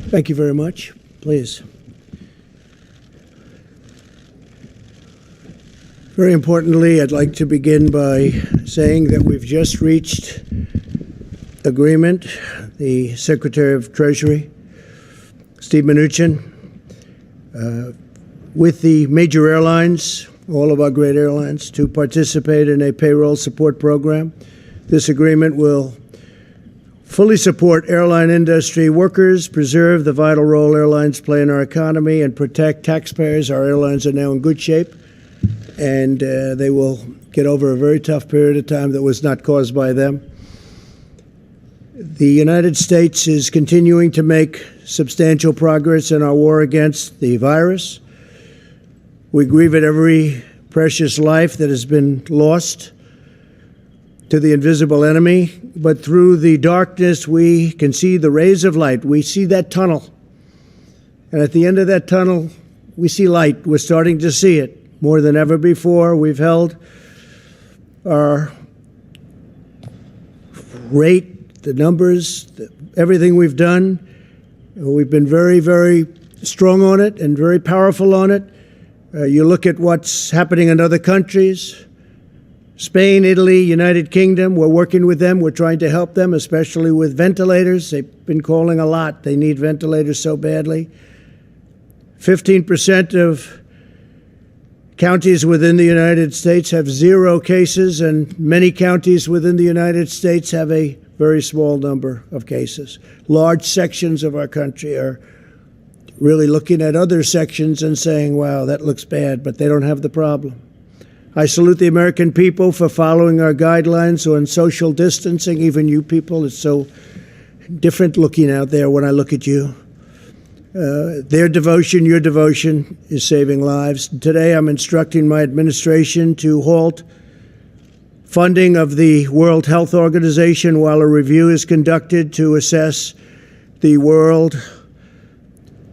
Thank you very much. Please. Very importantly, I'd like to begin by saying that we've just reached agreement. The Secretary of Treasury, Steve Mnuchin, with the major airlines, all of our great airlines, to participate in a payroll support program. This agreement will fully support airline industry workers, preserve the vital role airlines play in our economy, and protect taxpayers. Our airlines are now in good shape, and they will get over a very tough period of time that was not caused by them. The United States is continuing to make substantial progress in our war against the virus. We grieve at every precious life that has been lost to the invisible enemy, but through the darkness we can see the rays of light. We see that tunnel, and at the end of that tunnel we see light. We're starting to see it more than ever before. We've held our rate, the numbers, everything we've done. We've been very, very strong on it and very powerful on it. You look at what's happening in other countries, Spain, Italy, United Kingdom. We're working with them. We're trying to help them, especially with ventilators. They've been calling a lot. They need ventilators so badly. 15% of counties within the United States have 0 cases, and many counties within the United States have a very small number of cases. Large sections of our country are really looking at other sections and saying, wow, that looks bad, but they don't have the problem. I salute the American people for following our guidelines on social distancing. Even you people, it's so different looking out there when I look at you. Their devotion, your devotion, is saving lives. Today I'm instructing my administration to halt funding of the World Health Organization while a review is conducted to assess the World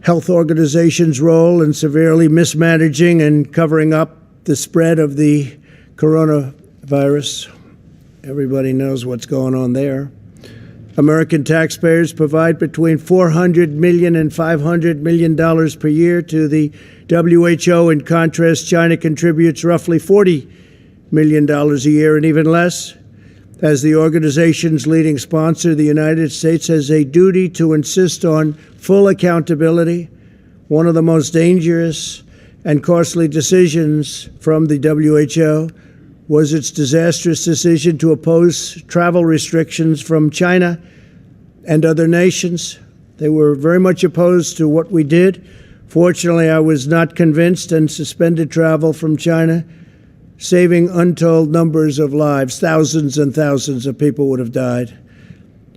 Health Organization's role in severely mismanaging and covering up the spread of the coronavirus. Everybody knows what's going on there. American taxpayers provide between $400 million and $500 million per year to the WHO. In contrast, China contributes roughly $40 million a year, and even less. As the organization's leading sponsor, the United States has a duty to insist on full accountability. One of the most dangerous and costly decisions from the WHO was its disastrous decision to oppose travel restrictions from China and other nations. They were very much opposed to what we did. Fortunately, I was not convinced and suspended travel from China, saving untold numbers of lives. Thousands and thousands of people would have died.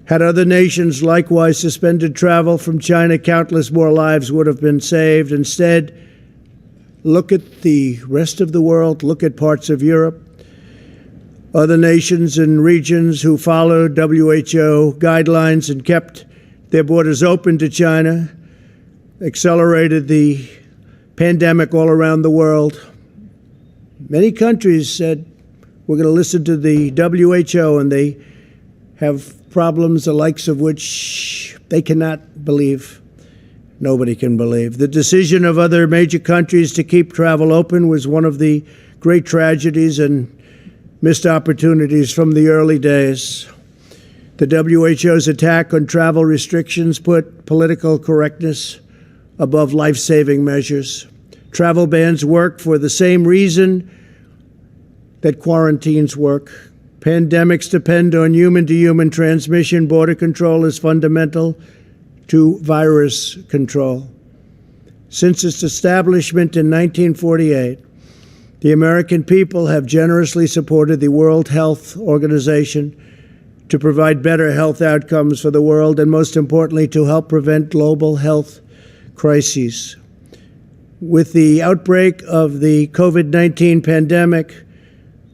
Had other nations likewise suspended travel from China, countless more lives would have been saved. Instead, look at the rest of the world. Look at parts of Europe. Other nations and regions who followed WHO guidelines and kept their borders open to China accelerated the pandemic all around the world. Many countries said, we're going to listen to the WHO, and they have problems the likes of which they cannot believe. Nobody can believe. The decision of other major countries to keep travel open was one of the great tragedies and missed opportunities from the early days. The WHO's attack on travel restrictions put political correctness above life-saving measures. Travel bans work for the same reason that quarantines work. Pandemics depend on human-to-human transmission. Border control is fundamental to virus control. Since its establishment in 1948, the American people have generously supported the World Health Organization to provide better health outcomes for the world and, most importantly, to help prevent global health crises. With the outbreak of the COVID-19 pandemic,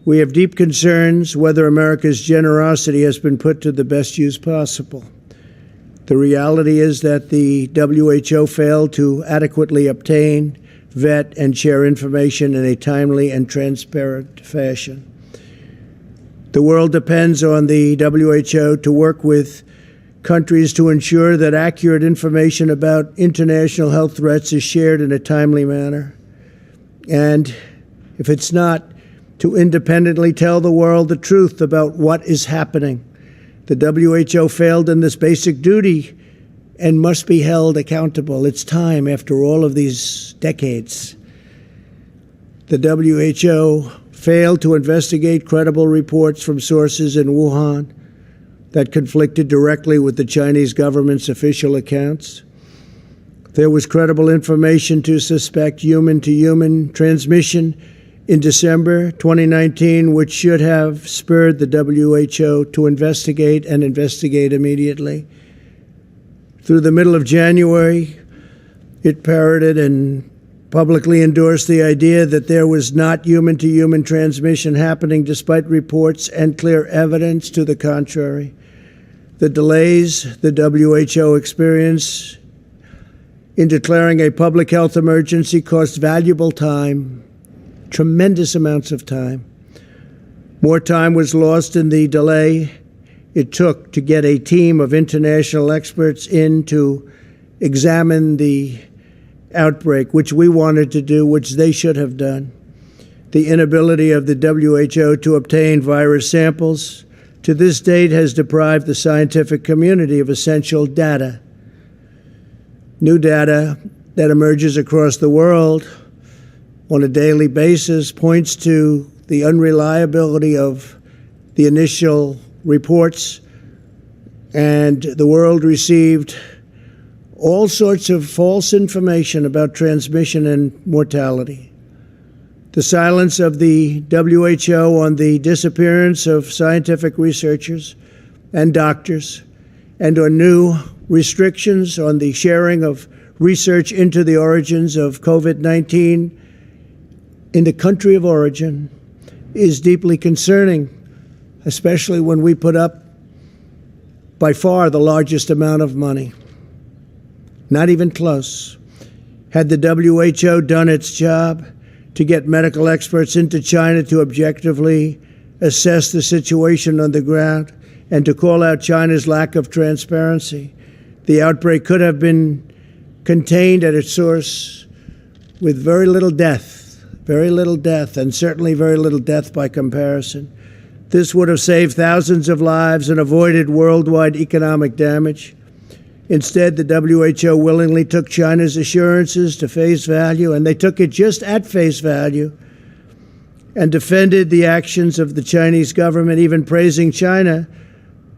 we have deep concerns whether America's generosity has been put to the best use possible. The reality is that the WHO failed to adequately obtain, vet, and share information in a timely and transparent fashion. The world depends on the WHO to work with countries to ensure that accurate information about international health threats is shared in a timely manner. And if it's not, to independently tell the world the truth about what is happening. The WHO failed in this basic duty and must be held accountable. It's time, after all of these decades. The WHO failed to investigate credible reports from sources in Wuhan that conflicted directly with the Chinese government's official accounts. There was credible information to suspect human-to-human transmission in December 2019, which should have spurred the WHO to investigate and investigate immediately. Through the middle of January, it parroted and publicly endorsed the idea that there was not human-to-human transmission happening, despite reports and clear evidence to the contrary. The delays the WHO experienced in declaring a public health emergency cost valuable time, tremendous amounts of time. More time was lost in the delay it took to get a team of international experts in to examine the outbreak, which we wanted to do, which they should have done. The inability of the WHO to obtain virus samples to this date has deprived the scientific community of essential data. New data that emerges across the world on a daily basis points to the unreliability of the initial reports, and the world received all sorts of false information about transmission and mortality. The silence of the WHO on the disappearance of scientific researchers and doctors, and on new restrictions on the sharing of research into the origins of COVID-19 in the country of origin, is deeply concerning, especially when we put up by far the largest amount of money. Not even close. Had the WHO done its job to get medical experts into China to objectively assess the situation on the ground and to call out China's lack of transparency, the outbreak could have been contained at its source with very little death, and certainly very little death by comparison. This would have saved thousands of lives and avoided worldwide economic damage. Instead, the WHO willingly took China's assurances to face value, and they took it just at face value, and defended the actions of the Chinese government, even praising China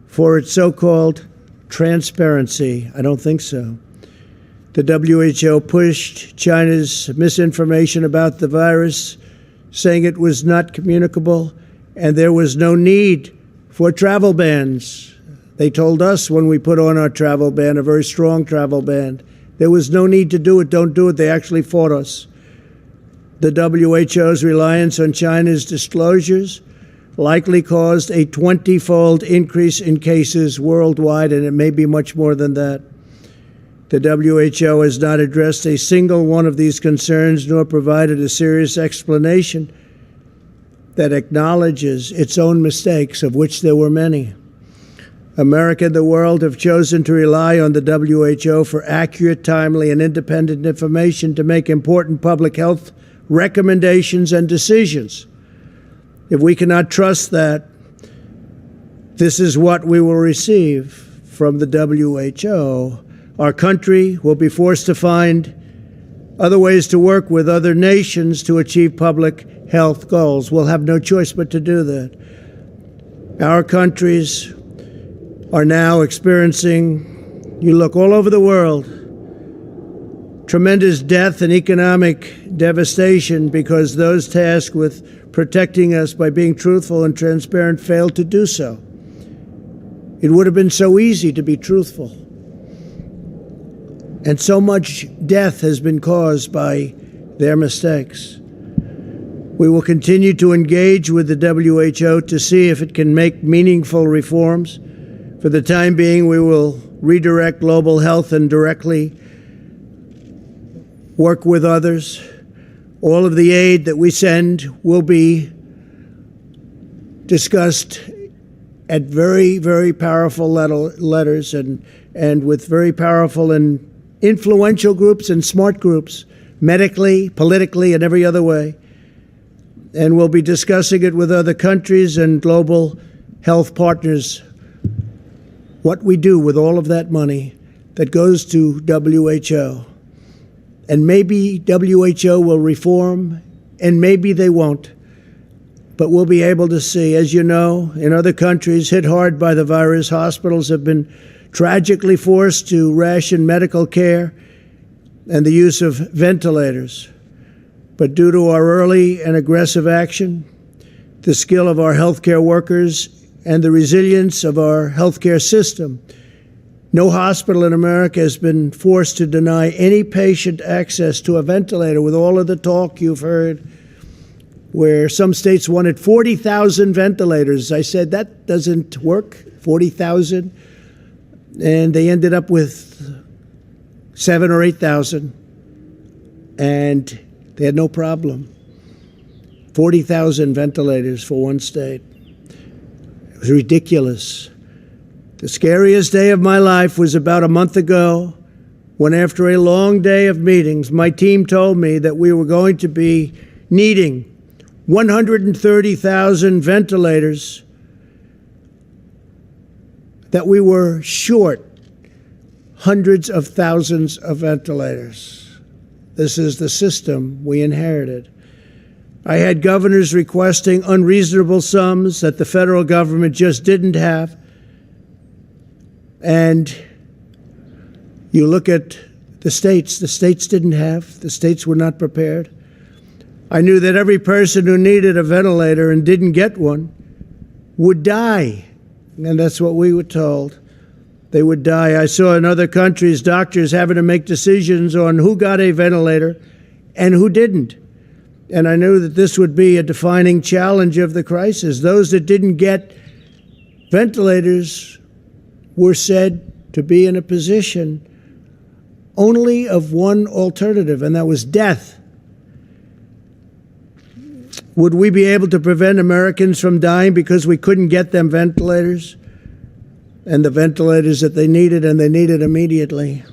for its so-called transparency. I don't think so. The WHO pushed China's misinformation about the virus, saying it was not communicable and there was no need for travel bans. They told us when we put on our travel ban, a very strong travel ban, there was no need to do it, don't do it. They actually fought us. The WHO's reliance on China's disclosures likely caused a 20-fold increase in cases worldwide, and it may be much more than that. The WHO has not addressed a single one of these concerns, nor provided a serious explanation that acknowledges its own mistakes, of which there were many. America and the world have chosen to rely on the WHO for accurate, timely, and independent information to make important public health recommendations and decisions. If we cannot trust that, this is what we will receive from the WHO. Our country will be forced to find other ways to work with other nations to achieve public health goals. We'll have no choice but to do that. Our countries are now experiencing, you look all over the world, tremendous death and economic devastation because those tasked with protecting us by being truthful and transparent failed to do so. It would have been so easy to be truthful. And so much death has been caused by their mistakes. We will continue to engage with the WHO to see if it can make meaningful reforms. For the time being, we will redirect global health and directly work with others. All of the aid that we send will be discussed at very, very powerful letters and with very powerful and influential groups and smart groups, medically, politically, and every other way. And we'll be discussing it with other countries and global health partners, what we do with all of that money that goes to WHO. And maybe WHO will reform, and maybe they won't. But we'll be able to see, as you know, in other countries hit hard by the virus, hospitals have been tragically forced to ration medical care and the use of ventilators. But due to our early and aggressive action, the skill of our healthcare workers, and the resilience of our healthcare system, no hospital in America has been forced to deny any patient access to a ventilator, with all of the talk you've heard, where some states wanted 40,000 ventilators. I said, that doesn't work, 40,000. And they ended up with 7,000 or 8,000. And they had no problem. 40,000 ventilators for one state. It was ridiculous. The scariest day of my life was about a month ago, when after a long day of meetings, my team told me that we were going to be needing 130,000 ventilators, that we were short hundreds of thousands of ventilators. This is the system we inherited. I had governors requesting unreasonable sums that the federal government just didn't have. And you look at the states didn't have, the states were not prepared. I knew that every person who needed a ventilator and didn't get one would die. And that's what we were told. They would die. I saw in other countries doctors having to make decisions on who got a ventilator and who didn't. And I knew that this would be a defining challenge of the crisis. Those that didn't get ventilators were said to be in a position only of one alternative, and that was death. Would we be able to prevent Americans from dying because we couldn't get them ventilators, and the ventilators that they needed, and they needed immediately?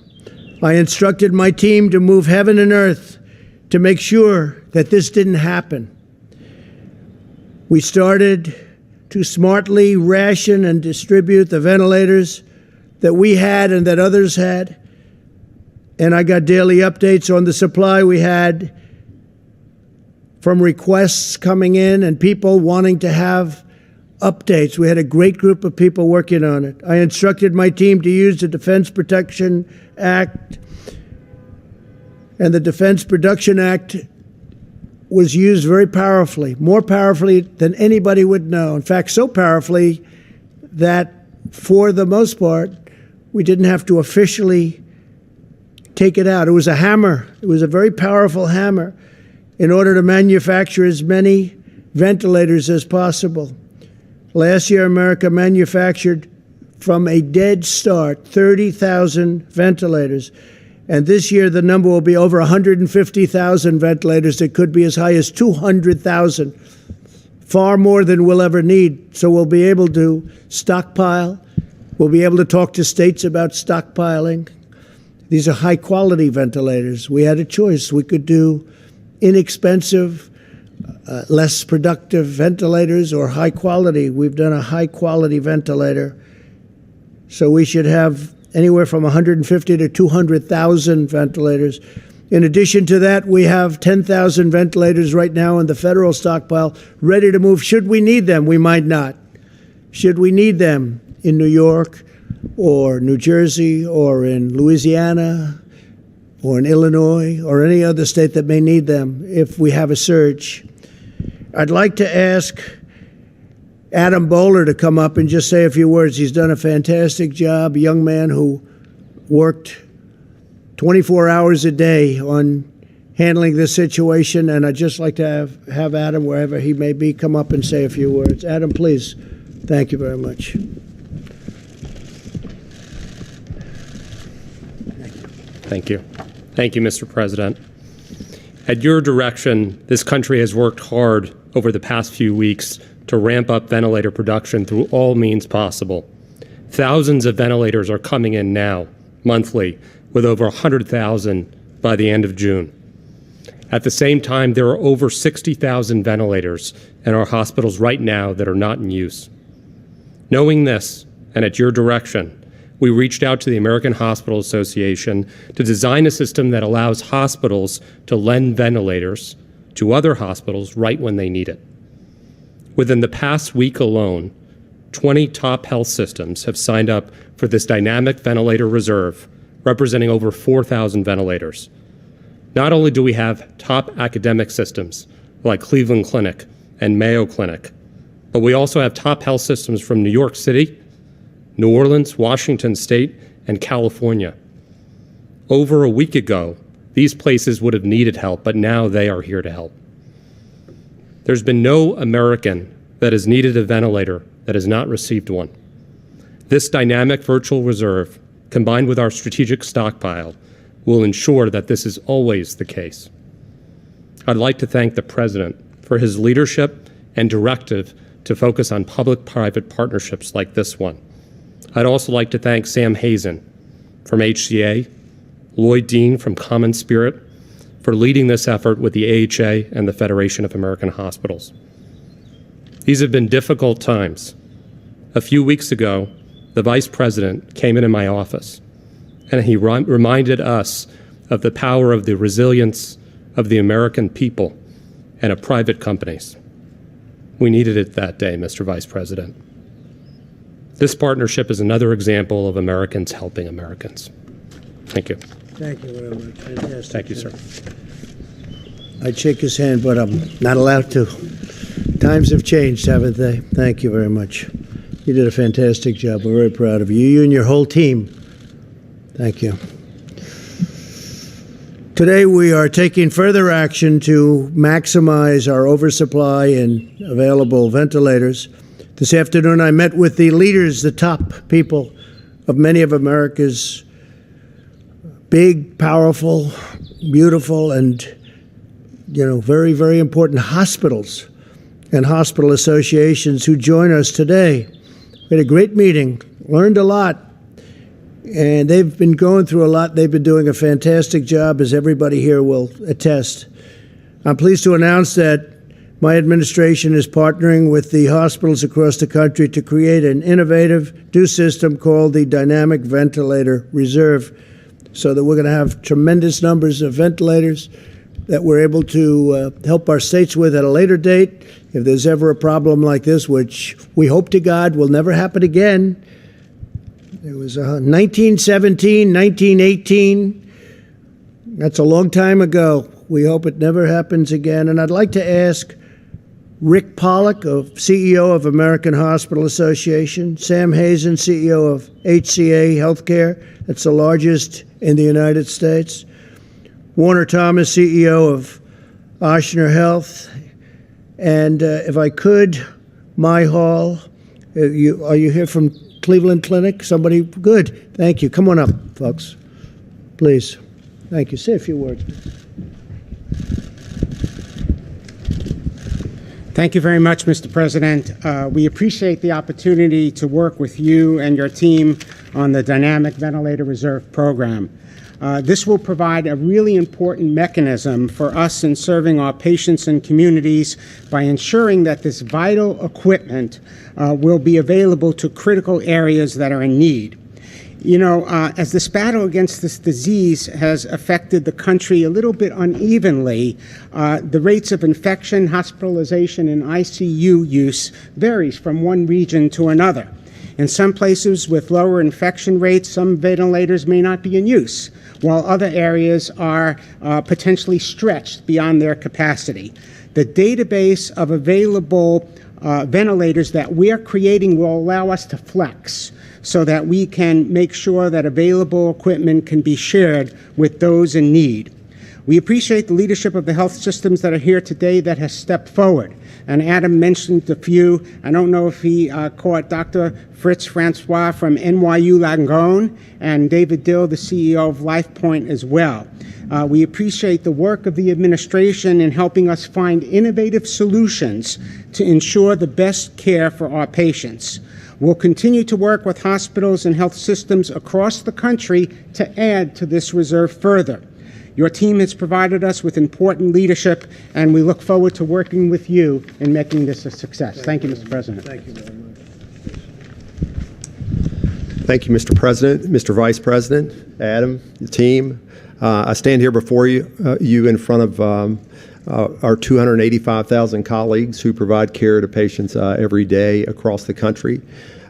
I instructed my team to move heaven and earth to make sure that this didn't happen. We started to smartly ration and distribute the ventilators that we had and that others had. And I got daily updates on the supply we had, from requests coming in and people wanting to have updates. We had a great group of people working on it. I instructed my team to use the Defense Production Act, and the Defense Production Act was used very powerfully, more powerfully than anybody would know. In fact, so powerfully that for the most part, we didn't have to officially take it out. It was a hammer. It was a very powerful hammer in order to manufacture as many ventilators as possible. Last year, America manufactured, from a dead start, 30,000 ventilators. And this year, the number will be over 150,000 ventilators. It could be as high as 200,000, far more than we'll ever need. So we'll be able to stockpile. We'll be able to talk to states about stockpiling. These are high-quality ventilators. We had a choice. We could do inexpensive, less productive ventilators, or high-quality. We've done a high-quality ventilator. So we should have anywhere from 150 to 200,000 ventilators. In addition to that, we have 10,000 ventilators right now in the federal stockpile, ready to move. Should we need them? We might not. Should we need them in New York or New Jersey or in Louisiana or in Illinois or any other state that may need them if we have a surge? I'd like to ask Adam Bowler to come up and just say a few words. He's done a fantastic job, a young man who worked 24 hours a day on handling this situation, and I'd just like to have Adam, wherever he may be, come up and say a few words. Adam, please. Thank you very much. Thank you. Thank you, Mr. President. At your direction, this country has worked hard over the past few weeks to ramp up ventilator production through all means possible. Thousands of ventilators are coming in now, monthly, with over 100,000 by the end of June. At the same time, there are over 60,000 ventilators in our hospitals right now that are not in use. Knowing this, and at your direction, we reached out to the American Hospital Association to design a system that allows hospitals to lend ventilators to other hospitals right when they need it. Within the past week alone, 20 top health systems have signed up for this dynamic ventilator reserve, representing over 4,000 ventilators. Not only do we have top academic systems like Cleveland Clinic and Mayo Clinic, but we also have top health systems from New York City, New Orleans, Washington State, and California. Over a week ago, these places would have needed help, but now they are here to help. There's been no American that has needed a ventilator that has not received one. This dynamic virtual reserve, combined with our strategic stockpile, will ensure that this is always the case. I'd like to thank the President for his leadership and directive to focus on public-private partnerships like this one. I'd also like to thank Sam Hazen from HCA, Lloyd Dean from Common Spirit, for leading this effort with the AHA and the Federation of American Hospitals. These have been difficult times. A few weeks ago, the Vice President came into my office, and he reminded us of the power of the resilience of the American people and of private companies. We needed it that day, Mr. Vice President. This partnership is another example of Americans helping Americans. Thank you. Thank you very much. Fantastic. Thank you, sir. I'd shake his hand, but I'm not allowed to. Times have changed, haven't they? Thank you very much. You did a fantastic job. We're very proud of you. You and your whole team. Thank you. Today we are taking further action to maximize our oversupply and available ventilators. This afternoon I met with the leaders, the top people of many of America's big, powerful, beautiful, and very, very important hospitals and hospital associations who join us today. We had a great meeting, learned a lot, and they've been going through a lot. They've been doing a fantastic job, as everybody here will attest. I'm pleased to announce that my administration is partnering with the hospitals across the country to create an innovative new system called the Dynamic Ventilator Reserve, so that we're going to have tremendous numbers of ventilators that we're able to help our states with at a later date. If there's ever a problem like this, which we hope to God will never happen again. It was 1917, 1918. That's a long time ago. We hope it never happens again. And I'd like to ask Rick Pollack, CEO of American Hospital Association, Sam Hazen, CEO of HCA Healthcare, that's the largest in the United States, Warner Thomas, CEO of Ochsner Health, and if I could, my hall. Are you here from Cleveland Clinic? Somebody? Good. Thank you. Come on up, folks. Please. Thank you. Say a few words. Thank you very much, Mr. President. We appreciate the opportunity to work with you and your team on the Dynamic Ventilator Reserve Program. This will provide a really important mechanism for us in serving our patients and communities by ensuring that this vital equipment will be available to critical areas that are in need. As this battle against this disease has affected the country a little bit unevenly, the rates of infection, hospitalization, and ICU use varies from one region to another. In some places with lower infection rates, some ventilators may not be in use, while other areas are potentially stretched beyond their capacity. The database of available ventilators that we are creating will allow us to flex so that we can make sure that available equipment can be shared with those in need. We appreciate the leadership of the health systems that are here today that has stepped forward. And Adam mentioned a few. I don't know if he caught Dr. Fritz Francois from NYU Langone and David Dill, the CEO of LifePoint as well. We appreciate the work of the administration in helping us find innovative solutions to ensure the best care for our patients. We'll continue to work with hospitals and health systems across the country to add to this reserve further. Your team has provided us with important leadership, and we look forward to working with you in making this a success. Thank you, Mr. President. Thank you very much. Thank you, Mr. President, Mr. Vice President, Adam, the team. I stand here before you in front of our 285,000 colleagues who provide care to patients every day across the country.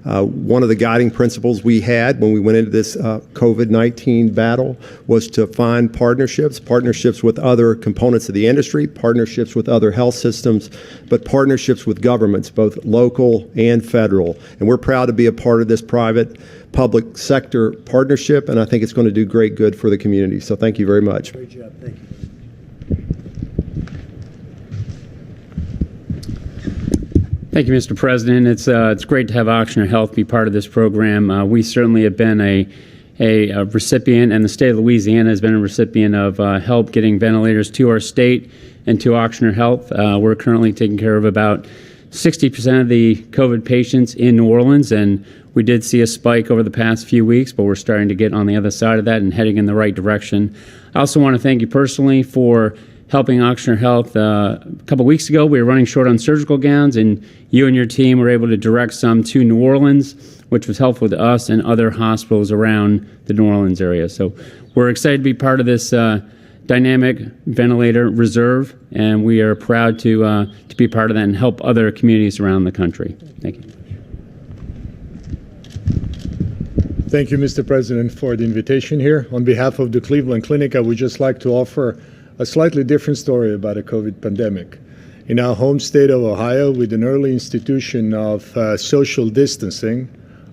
One of the guiding principles we had when we went into this COVID-19 battle was to find partnerships with other components of the industry, partnerships with other health systems, but partnerships with governments, both local and federal. And we're proud to be a part of this private-public sector partnership, and I think it's going to do great good for the community. So thank you very much. Great job. Thank you. Thank you, Mr. President. It's great to have Ochsner Health be part of this program. We certainly have been a recipient, and the state of Louisiana has been a recipient of help getting ventilators to our state and to Ochsner Health. We're currently taking care of about 60% of the COVID patients in New Orleans, and we did see a spike over the past few weeks, but we're starting to get on the other side of that and heading in the right direction. I also want to thank you personally for helping Ochsner Health. A couple weeks ago, we were running short on surgical gowns, and you and your team were able to direct some to New Orleans, which was helpful to us and other hospitals around the New Orleans area. So we're excited to be part of this dynamic ventilator reserve, and we are proud to be part of that and help other communities around the country. Thank you. Thank you, Mr. President, for the invitation here. On behalf of the Cleveland Clinic, I would just like to offer a slightly different story about the COVID pandemic. In our home state of Ohio, with an early institution of social distancing,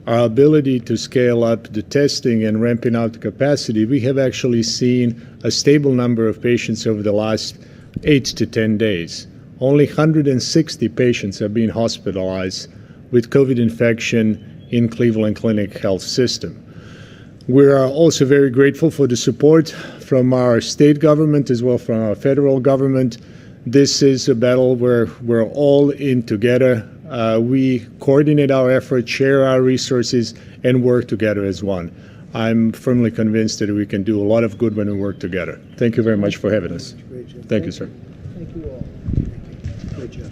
our ability to scale up the testing and ramping out the capacity, we have actually seen a stable number of patients over the last 8 to 10 days. Only 160 patients have been hospitalized with COVID infection in Cleveland Clinic Health System. We are also very grateful for the support from our state government as well from our federal government. This is a battle where we're all in together. We coordinate our efforts, share our resources, and work together as one. I'm firmly convinced that we can do a lot of good when we work together. Thank you very much for having us. Thank you, sir. Thank you all. Thank you. Great job.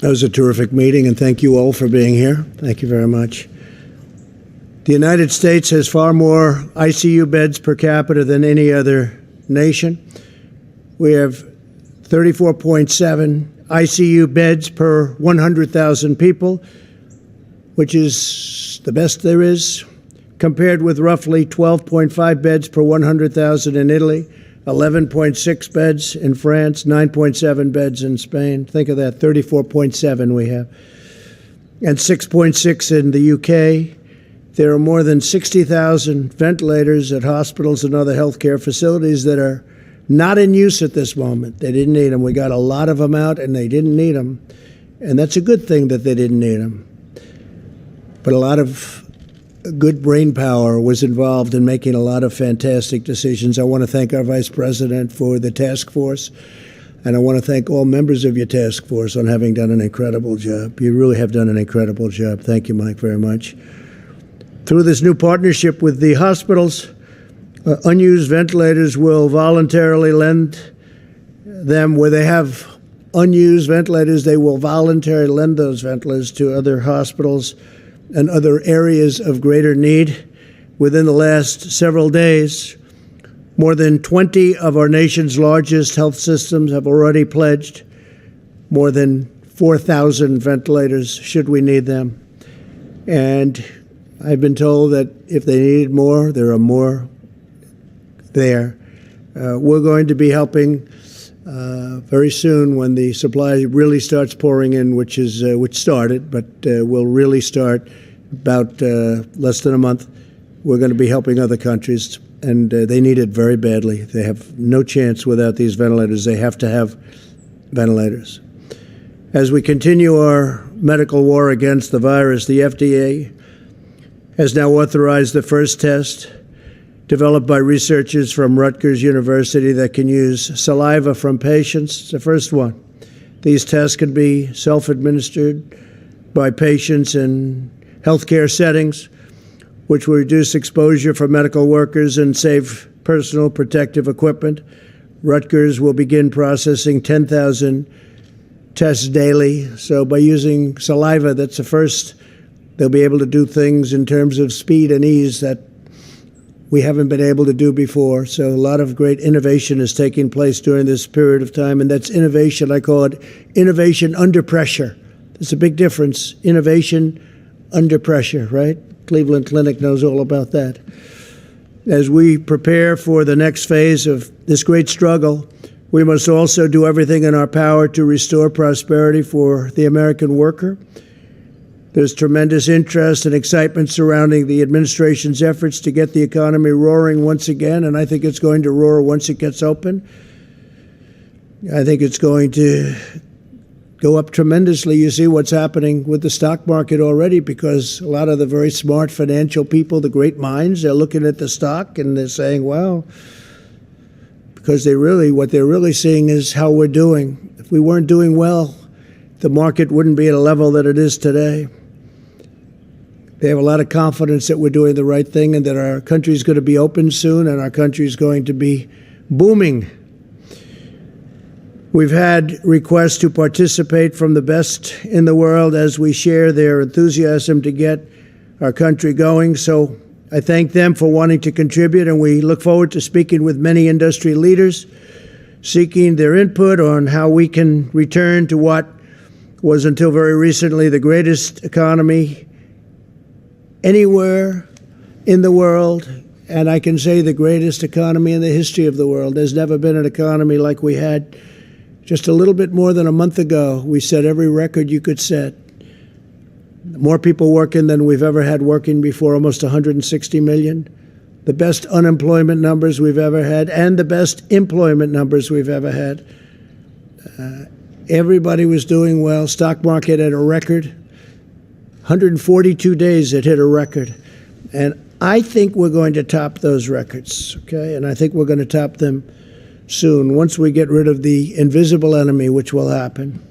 That was a terrific meeting, and thank you all for being here. Thank you very much. The United States has far more ICU beds per capita than any other nation. We have 34.7 ICU beds per 100,000 people, which is the best there is, compared with roughly 12.5 beds per 100,000 in Italy, 11.6 beds in France, 9.7 beds in Spain. Think of that, 34.7 we have. And 6.6 in the UK. There are more than 60,000 ventilators at hospitals and other healthcare facilities that are not in use at this moment. They didn't need them. We got a lot of them out, and they didn't need them. And that's a good thing that they didn't need them. But a lot of good brain power was involved in making a lot of fantastic decisions. I want to thank our Vice President for the task force, and I want to thank all members of your task force on having done an incredible job. You really have done an incredible job. Thank you, Mike, very much. Through this new partnership with the hospitals, unused ventilators will voluntarily lend them where they have unused ventilators. They will voluntarily lend those ventilators to other hospitals and other areas of greater need. Within the last several days, more than 20 of our nation's largest health systems have already pledged more than 4,000 ventilators should we need them. And I've been told that if they needed more, there are more there. We're going to be helping very soon when the supply really starts pouring in, which started, but will really start about less than a month we're going to be helping other countries, and they need it very badly. They have no chance without these ventilators. They have to have ventilators. As we continue our medical war against the virus, the FDA has now authorized the first test developed by researchers from Rutgers University that can use saliva from patients. It's the first one. These tests can be self-administered by patients in healthcare settings, which will reduce exposure for medical workers and save personal protective equipment. Rutgers will begin processing 10,000 tests daily. So by using saliva, that's the first, they'll be able to do things in terms of speed and ease that we haven't been able to do before. So a lot of great innovation is taking place during this period of time, and that's innovation. I call it innovation under pressure. There's a big difference. Innovation under pressure, right? Cleveland Clinic knows all about that. As we prepare for the next phase of this great struggle, we must also do everything in our power to restore prosperity for the American worker. There's tremendous interest and excitement surrounding the administration's efforts to get the economy roaring once again, and I think it's going to roar once it gets open. I think it's going to go up tremendously. You see what's happening with the stock market already, because a lot of the very smart financial people, the great minds, they're looking at the stock and they're saying, well, because what they're really seeing is how we're doing. If we weren't doing well, the market wouldn't be at a level that it is today. They have a lot of confidence that we're doing the right thing and that our country is going to be open soon and our country is going to be booming. We've had requests to participate from the best in the world as we share their enthusiasm to get our country going. So I thank them for wanting to contribute, and we look forward to speaking with many industry leaders, seeking their input on how we can return to what was until very recently the greatest economy anywhere in the world, and I can say the greatest economy in the history of the world. There's never been an economy like we had just a little bit more than a month ago. We set every record you could set. More people working than we've ever had working before, almost 160 million. The best unemployment numbers we've ever had, and the best employment numbers we've ever had. Everybody was doing well. Stock market at a record. 142 days it hit a record. And I think we're going to top those records, okay? And I think we're going to top them soon, once we get rid of the invisible enemy, which will happen.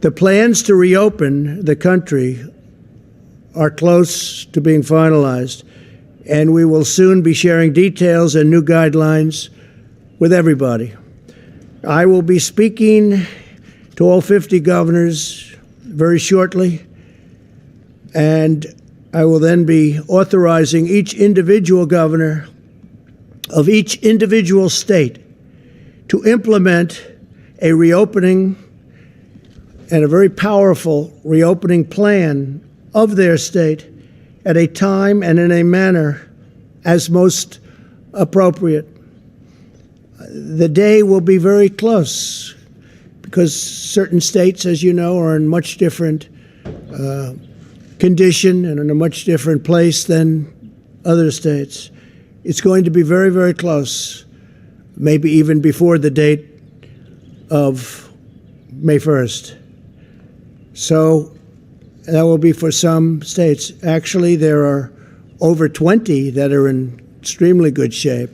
The plans to reopen the country are close to being finalized, and we will soon be sharing details and new guidelines with everybody. I will be speaking to all 50 governors very shortly, and I will then be authorizing each individual governor of each individual state to implement a reopening and a very powerful reopening plan of their state at a time and in a manner as most appropriate. The day will be very close because certain states, as you know, are in much different condition and in a much different place than other states. It's going to be very, very close, maybe even before the date of May 1st. So that will be for some states. Actually, there are over 20 that are in extremely good shape,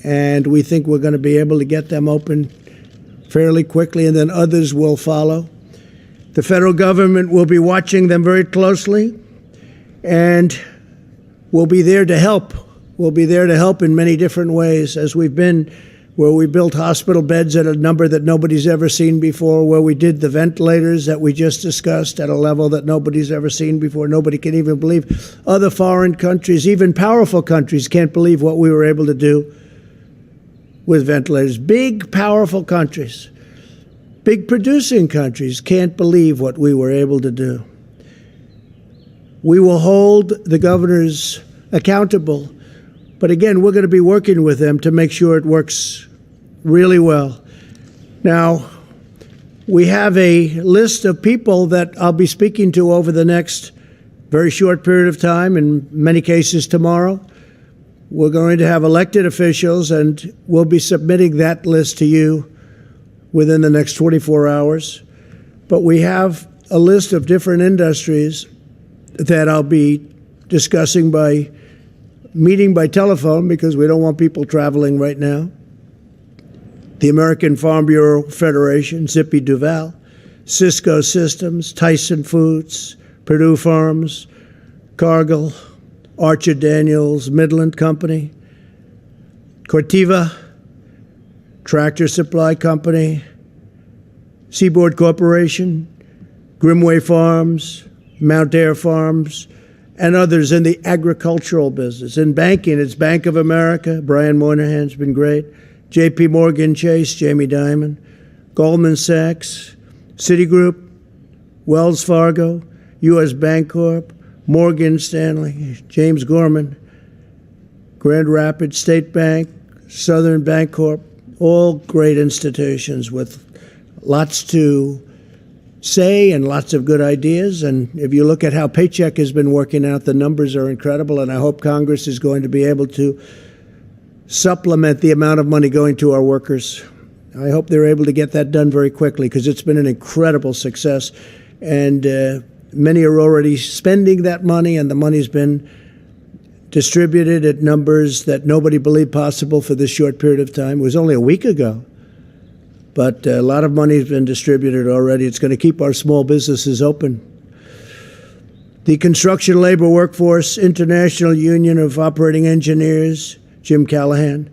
and we think we're going to be able to get them open fairly quickly, and then others will follow. The federal government will be watching them very closely, and we'll be there to help. We'll be there to help in many different ways, as we've been where we built hospital beds at a number that nobody's ever seen before, where we did the ventilators that we just discussed at a level that nobody's ever seen before. Nobody can even believe. Other foreign countries, even powerful countries, can't believe what we were able to do with ventilators. Big, powerful countries, big producing countries can't believe what we were able to do. We will hold the governors accountable. But again, we're going to be working with them to make sure it works really well. Now, we have a list of people that I'll be speaking to over the next very short period of time, in many cases tomorrow, we're going to have elected officials, and we'll be submitting that list to you within the next 24 hours. But we have a list of different industries that I'll be discussing by meeting by telephone because we don't want people traveling right now. The American Farm Bureau Federation, Zippy Duval, Cisco Systems, Tyson Foods, Purdue Farms, Cargill, Archer Daniels, Midland Company, Corteva, Tractor Supply Company, Seaboard Corporation, Grimway Farms, Mount Air Farms, and others in the agricultural business. In banking, it's Bank of America. Brian Moynihan's been great. J.P. Morgan Chase, Jamie Dimon, Goldman Sachs, Citigroup, Wells Fargo, U.S. Bancorp, Morgan Stanley, James Gorman, Grand Rapids State Bank, Southern Bancorp, all great institutions with lots to say and lots of good ideas. And if you look at how Paycheck has been working out, the numbers are incredible, and I hope Congress is going to be able to supplement the amount of money going to our workers. I hope they're able to get that done very quickly because it's been an incredible success. And many are already spending that money, and the money's been distributed at numbers that nobody believed possible for this short period of time. It was only a week ago. But a lot of money has been distributed already. It's going to keep our small businesses open. The Construction Labor Workforce International Union of Operating Engineers, Jim Callahan.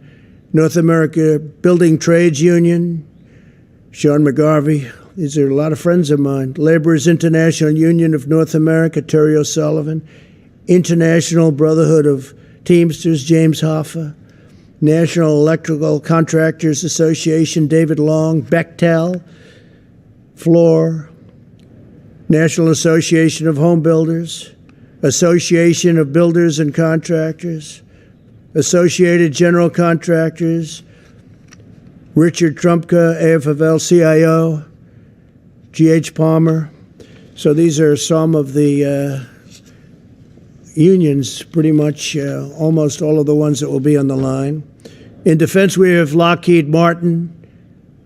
North America Building Trades Union, Sean McGarvey. These are a lot of friends of mine. Laborers International Union of North America, Terry O'Sullivan. International Brotherhood of Teamsters, James Hoffa. National Electrical Contractors Association, David Long. Bechtel, Floor. National Association of Home Builders. Association of Builders and Contractors. Associated General Contractors. Richard Trumpka, AFL-CIO. G.H. Palmer. So these are some of the unions, pretty much almost all of the ones that will be on the line. In defense, we have Lockheed Martin,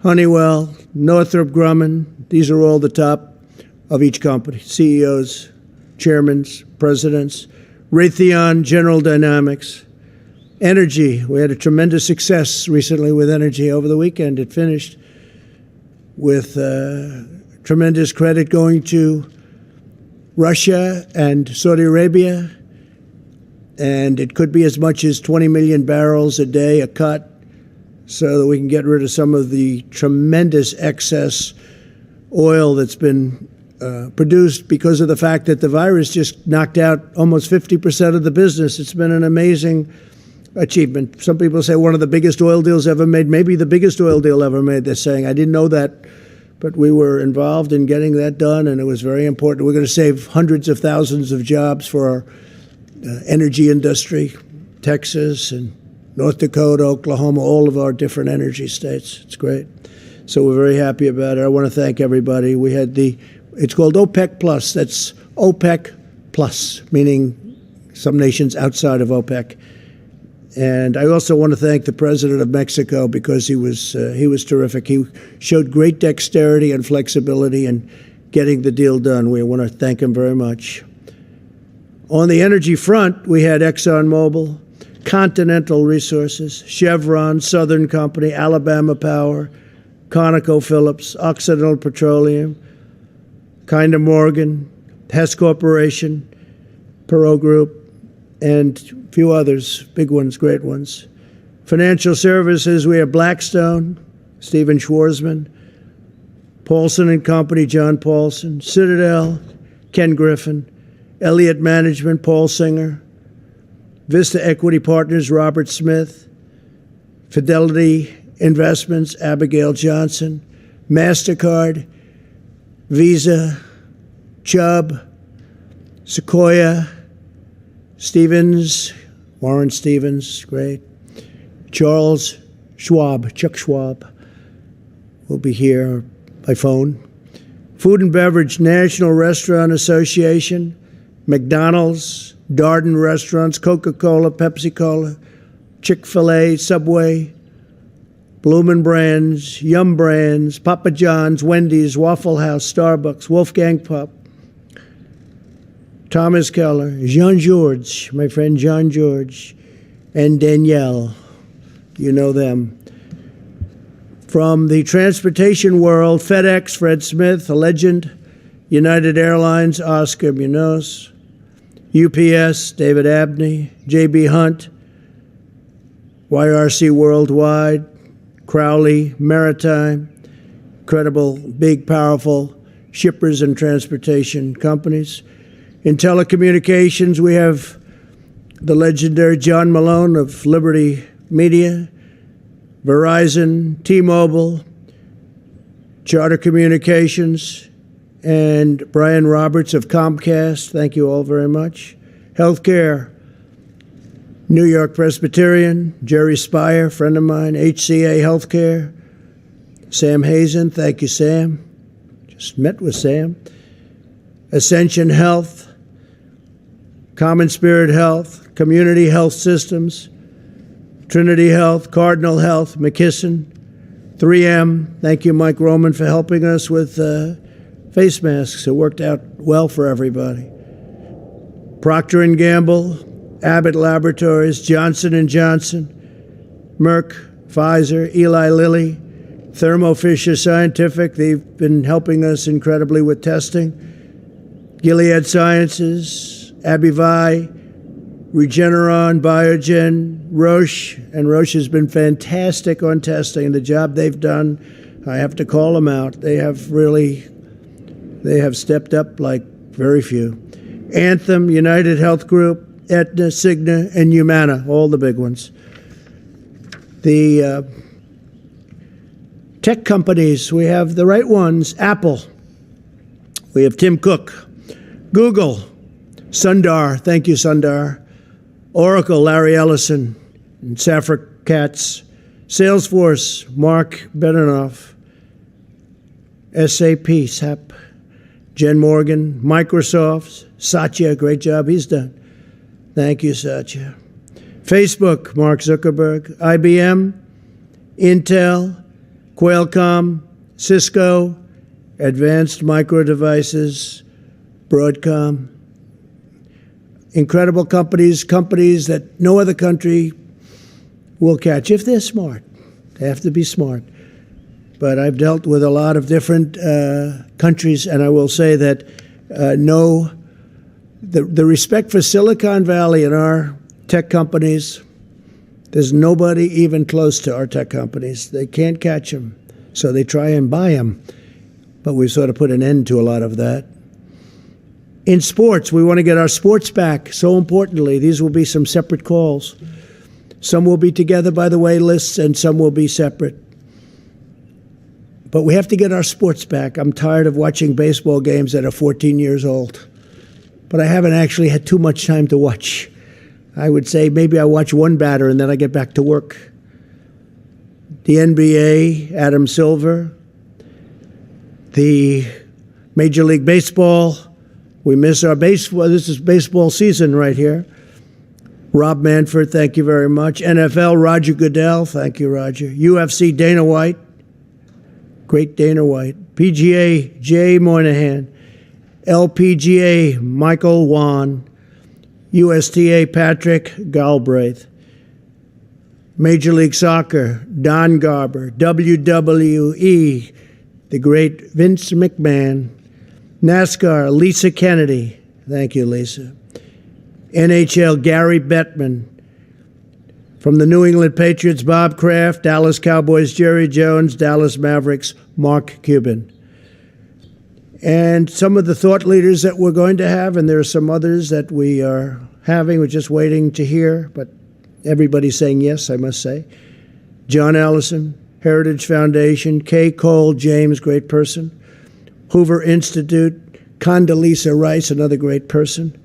Honeywell, Northrop Grumman. These are all the top of each company, CEOs, chairmen, presidents. Raytheon, General Dynamics. Energy, we had a tremendous success recently with energy. Over the weekend, it finished with tremendous credit going to Russia and Saudi Arabia, and it could be as much as 20 million barrels a day, a cut, so that we can get rid of some of the tremendous excess oil that's been produced because of the fact that the virus just knocked out almost 50% of the business. It's been an amazing achievement. Some people say one of the biggest oil deals ever made, maybe the biggest oil deal ever made. They're saying, I didn't know that, but we were involved in getting that done, and it was very important. We're going to save hundreds of thousands of jobs for our energy industry, Texas and North Dakota, Oklahoma, all of our different energy states. It's great. So we're very happy about it. I want to thank everybody. We had it's called OPEC Plus. That's OPEC Plus, meaning some nations outside of OPEC. And I also want to thank the president of Mexico because he was terrific. He showed great dexterity and flexibility in getting the deal done. We want to thank him very much. On the energy front, we had ExxonMobil, Continental Resources, Chevron, Southern Company, Alabama Power, ConocoPhillips, Occidental Petroleum, Kinder Morgan, Hess Corporation, Perot Group, and a few others, big ones, great ones. Financial services, we have Blackstone, Stephen Schwarzman, Paulson and Company, John Paulson, Citadel, Ken Griffin, Elliott Management, Paul Singer, Vista Equity Partners, Robert Smith, Fidelity Investments, Abigail Johnson, MasterCard, Visa, Chubb, Sequoia, Stevens, Warren Stevens, great. Charles Schwab, Chuck Schwab, will be here by phone. Food and Beverage National Restaurant Association, McDonald's, Darden Restaurants, Coca-Cola, Pepsi-Cola, Chick-fil-A, Subway, Bloomin' Brands, Yum Brands, Papa John's, Wendy's, Waffle House, Starbucks, Wolfgang Pup, Thomas Keller, Jean George, my friend Jean George, and Danielle. You know them. From the transportation world, FedEx, Fred Smith, a legend, United Airlines, Oscar Munoz, UPS, David Abney, J.B. Hunt, YRC Worldwide, Crowley, Maritime, incredible, big, powerful shippers and transportation companies. In telecommunications, we have the legendary John Malone of Liberty Media, Verizon, T-Mobile, Charter Communications, and Brian Roberts of Comcast. Thank you all very much. Healthcare, New York Presbyterian, Jerry Spire, friend of mine, HCA Healthcare, Sam Hazen, thank you, Sam. Just met with Sam. Ascension Health, Common Spirit Health, Community Health Systems, Trinity Health, Cardinal Health, McKesson, 3M. Thank you, Mike Roman, for helping us with face masks. It worked out well for everybody. Procter & Gamble, Abbott Laboratories, Johnson & Johnson, Merck, Pfizer, Eli Lilly, Thermo Fisher Scientific. They've been helping us incredibly with testing. Gilead Sciences, Abivax, Regeneron, Biogen, Roche, and Roche has been fantastic on testing. The job they've done, I have to call them out. They have stepped up like very few. Anthem, United Health Group, Aetna, Cigna, and Humana, all the big ones. The tech companies, we have the right ones. Apple, we have Tim Cook. Google, Sundar, thank you, Sundar. Oracle, Larry Ellison and Safra Katz. Salesforce, Mark Benioff. SAP, Jen Morgan. Microsoft, Satya, great job he's done. Thank you, Satya. Facebook, Mark Zuckerberg. IBM, Intel, Qualcomm, Cisco, Advanced Micro Devices, Broadcom. Incredible companies that no other country will catch if they're smart. They have to be smart. But I've dealt with a lot of different countries, and I will say that the respect for Silicon Valley and our tech companies, there's nobody even close to our tech companies. They can't catch them, so they try and buy them. But we've sort of put an end to a lot of that. In sports, we want to get our sports back. So importantly, these will be some separate calls. Some will be together, by the way, lists, and some will be separate. But we have to get our sports back. I'm tired of watching baseball games that are 14 years old. But I haven't actually had too much time to watch. I would say maybe I watch one batter and then I get back to work. The NBA, Adam Silver. The Major League Baseball. We miss our baseball. This is baseball season right here. Rob Manfred, thank you very much. NFL, Roger Goodell, thank you, Roger. UFC, Dana White, great Dana White. PGA, Jay Moynihan. LPGA, Michael Wan. USTA, Patrick Galbraith. Major League Soccer, Don Garber. WWE, the great Vince McMahon. NASCAR, Lisa Kennedy. Thank you, Lisa. NHL, Gary Bettman. From the New England Patriots, Bob Kraft. Dallas Cowboys, Jerry Jones. Dallas Mavericks, Mark Cuban. And some of the thought leaders that we're going to have, and there are some others that we are having, we're just waiting to hear, but everybody's saying yes, I must say. John Allison, Heritage Foundation. Kay Cole James, great person. Hoover Institute, Condoleezza Rice, another great person,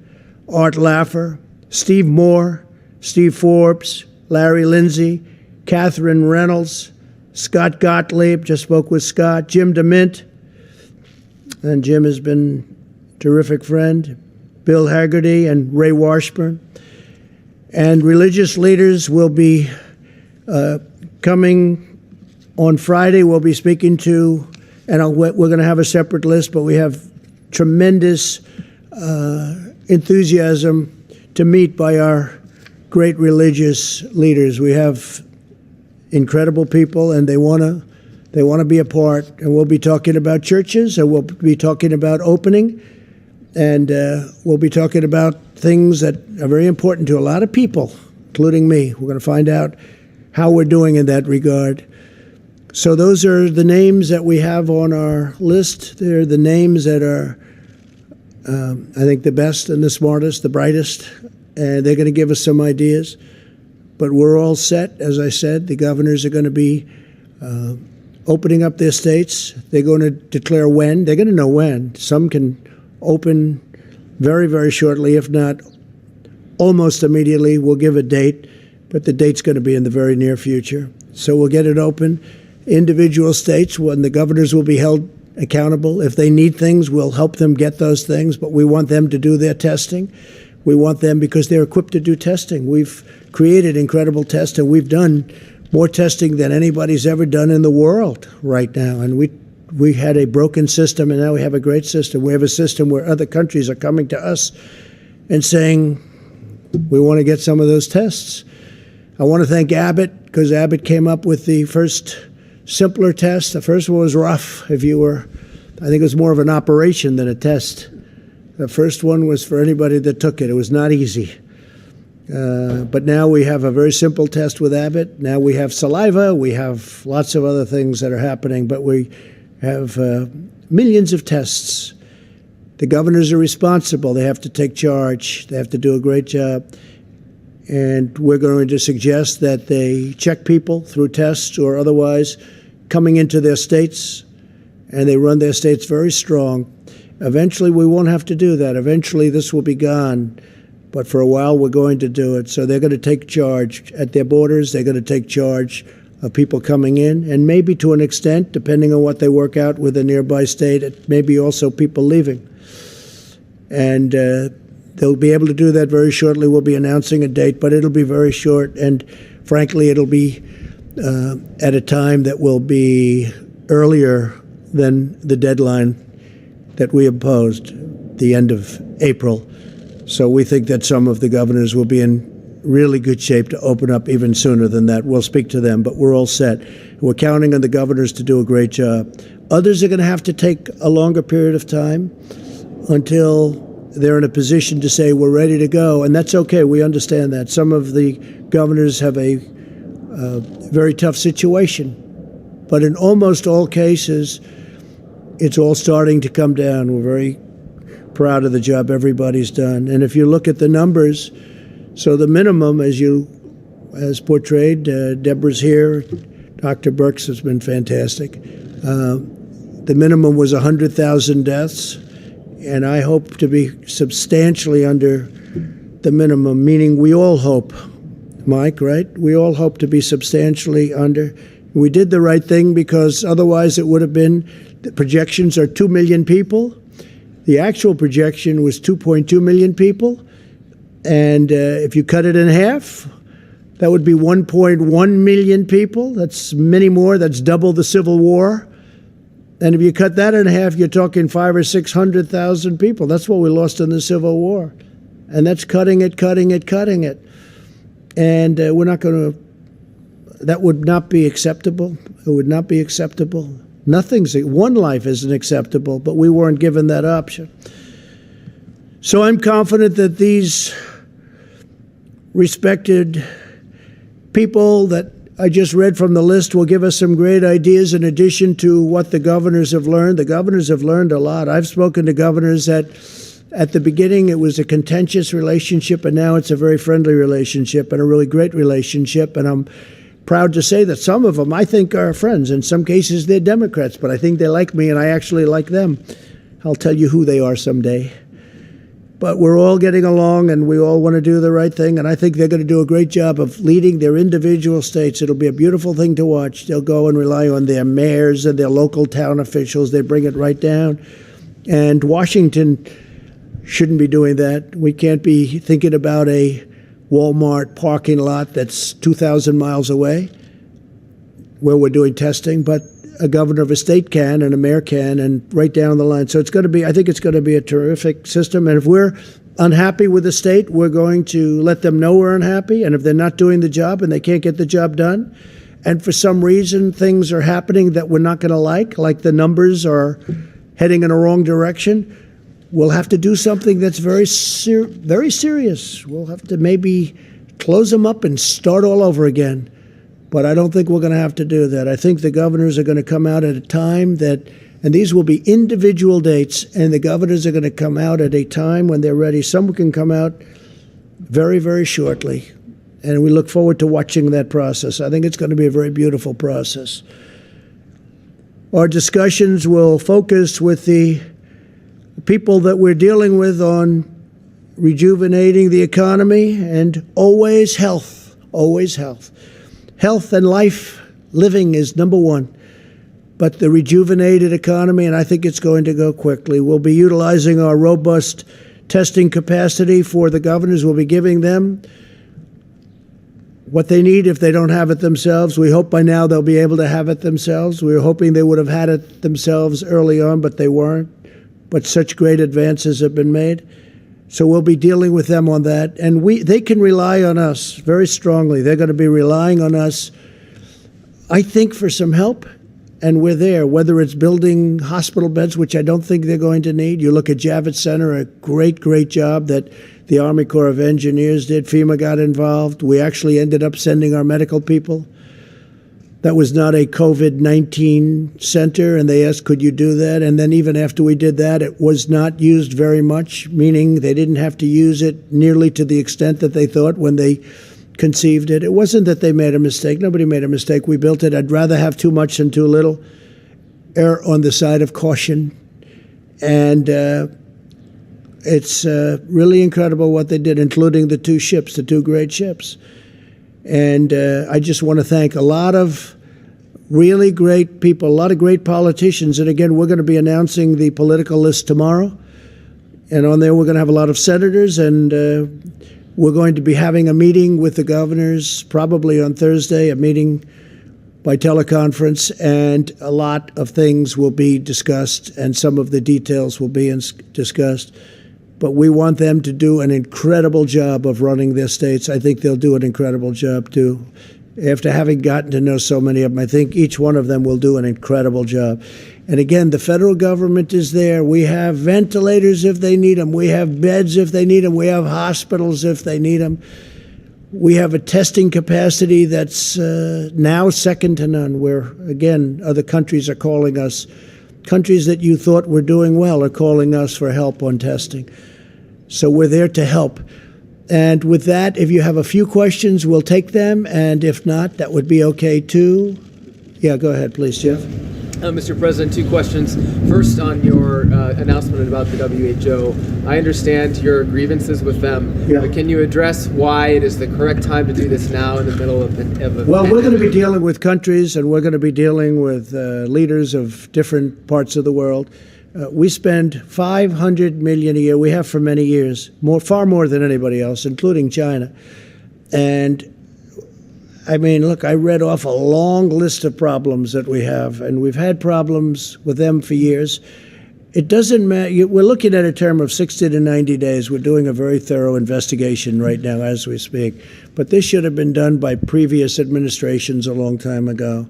Art Laffer, Steve Moore, Steve Forbes, Larry Lindsay, Catherine Reynolds, Scott Gottlieb, just spoke with Scott, Jim DeMint, and Jim has been a terrific friend, Bill Haggerty and Ray Washburn. And religious leaders will be coming on Friday. We'll be speaking to, and we're going to have a separate list, but we have tremendous enthusiasm to meet by our great religious leaders. We have incredible people, and they want to be a part. And we'll be talking about churches, and we'll be talking about opening, and we'll be talking about things that are very important to a lot of people, including me. We're going to find out how we're doing in that regard. So those are the names that we have on our list. They're the names that are, I think, the best and the smartest, the brightest, and they're going to give us some ideas. But we're all set. As I said, the governors are going to be opening up their states. They're going to declare when. They're going to know when. Some can open very, very shortly, if not almost immediately. We'll give a date, but the date's going to be in the very near future. So we'll get it open. Individual states, when the governors will be held accountable. If they need things, we'll help them get those things, but we want them to do their testing. We want them because they're equipped to do testing. We've created incredible tests, and we've done more testing than anybody's ever done in the world right now. And we had a broken system, and now we have a great system. We have a system where other countries are coming to us and saying, we want to get some of those tests. I want to thank Abbott, because Abbott came up with the first simpler test. The first one was rough. I think it was more of an operation than a test. The first one was for anybody that took it. It was not easy. But now we have a very simple test with Abbott. Now we have saliva. We have lots of other things that are happening, but we have millions of tests. The governors are responsible. They have to take charge. They have to do a great job. And we're going to suggest that they check people through tests or otherwise coming into their states, and they run their states very strong. Eventually, we won't have to do that. Eventually, this will be gone. But for a while, we're going to do it. So they're going to take charge at their borders. They're going to take charge of people coming in, and maybe to an extent, depending on what they work out with a nearby state, it may be also people leaving. And they'll be able to do that very shortly. We'll be announcing a date, but it'll be very short. And frankly, it'll be at a time that will be earlier than the deadline that we imposed, the end of April. So we think that some of the governors will be in really good shape to open up even sooner than that. We'll speak to them, but we're all set. We're counting on the governors to do a great job. Others are going to have to take a longer period of time until they're in a position to say, we're ready to go. And that's okay. We understand that. Some of the governors have a very tough situation. But in almost all cases, it's all starting to come down. We're very proud of the job everybody's done. And if you look at the numbers, so the minimum, as portrayed, Deborah's here, Dr. Birx has been fantastic. The minimum was 100,000 deaths. And I hope to be substantially under the minimum, meaning we all hope, Mike, right? We all hope to be substantially under. We did the right thing because otherwise it would have been, the projections are 2 million people. The actual projection was 2.2 million people. And if you cut it in half, that would be 1.1 million people. That's many more. That's double the Civil War. And if you cut that in half, you're talking 500,000 or 600,000 people. That's what we lost in the Civil War. And that's cutting it. And we're not going to, that would not be acceptable. It would not be acceptable. One life isn't acceptable, but we weren't given that option. So I'm confident that these respected people that I just read from the list will give us some great ideas in addition to what the governors have learned. The governors have learned a lot. I've spoken to governors that at the beginning it was a contentious relationship, and now it's a very friendly relationship and a really great relationship. And I'm proud to say that some of them I think are friends. In some cases they're Democrats, but I think they like me and I actually like them. I'll tell you who they are someday. But we're all getting along, and we all want to do the right thing. And I think they're going to do a great job of leading their individual states. It'll be a beautiful thing to watch. They'll go and rely on their mayors and their local town officials. They bring it right down. And Washington shouldn't be doing that. We can't be thinking about a Walmart parking lot that's 2,000 miles away where we're doing testing, but a governor of a state can and a mayor can, and right down the line. So it's going to be, I think it's going to be a terrific system. And if we're unhappy with the state, we're going to let them know we're unhappy. And if they're not doing the job and they can't get the job done, and for some reason things are happening that we're not going to like the numbers are heading in a wrong direction, we'll have to do something that's very serious. We'll have to maybe close them up and start all over again. But I don't think we're going to have to do that. I think the governors are going to come out at a time that, and these will be individual dates, and the governors are going to come out at a time when they're ready. Some can come out very, very shortly, and we look forward to watching that process. I think it's going to be a very beautiful process. Our discussions will focus with the people that we're dealing with on rejuvenating the economy and always health, always health. Health and life living is number one, but the rejuvenated economy, and I think it's going to go quickly. We'll be utilizing our robust testing capacity for the governors. We'll be giving them what they need if they don't have it themselves. We hope by now they'll be able to have it themselves. We were hoping they would have had it themselves early on, but they weren't. But such great advances have been made. So we'll be dealing with them on that. And they can rely on us very strongly. They're going to be relying on us, I think, for some help. And we're there, whether it's building hospital beds, which I don't think they're going to need. You look at Javits Center, a great, great job that the Army Corps of Engineers did. FEMA got involved. We actually ended up sending our medical people. That was not a COVID-19 center, and they asked, could you do that? And then even after we did that, it was not used very much, meaning they didn't have to use it nearly to the extent that they thought when they conceived it. It wasn't that they made a mistake. Nobody made a mistake. We built it. I'd rather have too much than too little. Err on the side of caution. And it's really incredible what they did, including the two great ships. And I just want to thank a lot of really great people, a lot of great politicians. And again, we're going to be announcing the political list tomorrow. And on there, we're going to have a lot of senators. And we're going to be having a meeting with the governors, probably on Thursday, a meeting by teleconference. And a lot of things will be discussed, and some of the details will be discussed. But we want them to do an incredible job of running their states. I think they'll do an incredible job, too. After having gotten to know so many of them, I think each one of them will do an incredible job. And again, the federal government is there. We have ventilators if they need them. We have beds if they need them. We have hospitals if they need them. We have a testing capacity that's now second to none, where, again, other countries are calling us. Countries that you thought were doing well are calling us for help on testing. So we're there to help. And with that, if you have a few questions, we'll take them. And if not, that would be okay, too. Yeah, go ahead, please, Jeff. Mr. President, two questions. First, on your announcement about the WHO, I understand your grievances with them, but can you address why it is the correct time to do this now in the middle of a Well, we're going to be dealing with countries, and we're going to be dealing with leaders of different parts of the world. We spend $500 million a year. We have for many years, far more than anybody else, including China. And I mean, look, I read off a long list of problems that we have, and we've had problems with them for years. It doesn't matter. We're looking at a term of 60 to 90 days. We're doing a very thorough investigation right now as we speak. But this should have been done by previous administrations a long time ago.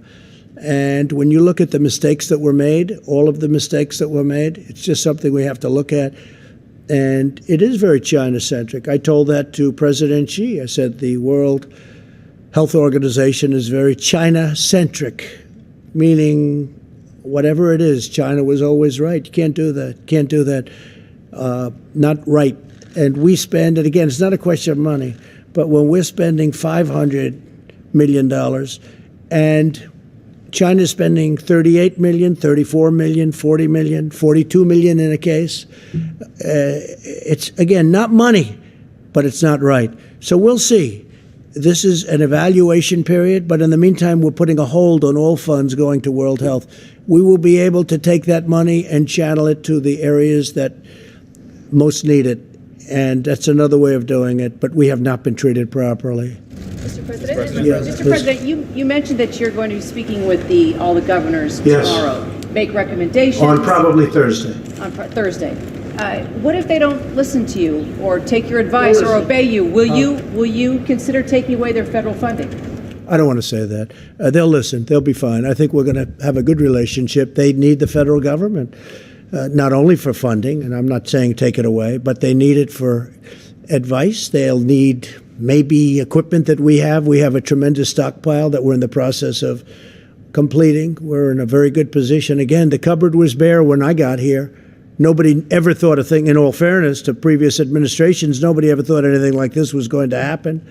And when you look at the mistakes that were made, all of the mistakes that were made, it's just something we have to look at. And it is very China-centric. I told that to President Xi. I said the World Health Organization is very China-centric, meaning whatever it is, China was always right. You can't do that. Can't do that. Not right. And we spend, and again, it's not a question of money, but when we're spending $500 million and China's spending $38 million, $34 million, $40 million, $42 million in a case, it's, again, not money, but it's not right. So we'll see. This is an evaluation period, but in the meantime, we're putting a hold on all funds going to World Health. We will be able to take that money and channel it to the areas that most need it. And that's another way of doing it, but we have not been treated properly. Mr. President, Yeah, Mr. please. President, you mentioned that you're going to be speaking with all the governors Yes. tomorrow, make recommendations On probably Thursday. on Thursday. What if they don't listen to you or take your advice or obey you? Will you consider taking away their federal funding? I don't want to say that. They'll listen. They'll be fine. I think we're going to have a good relationship. They need the federal government, not only for funding, and I'm not saying take it away, but they need it for advice. They'll need maybe equipment that we have. We have a tremendous stockpile that we're in the process of completing. We're in a very good position. Again, the cupboard was bare when I got here. Nobody ever thought a thing, in all fairness to previous administrations, nobody ever thought anything like this was going to happen.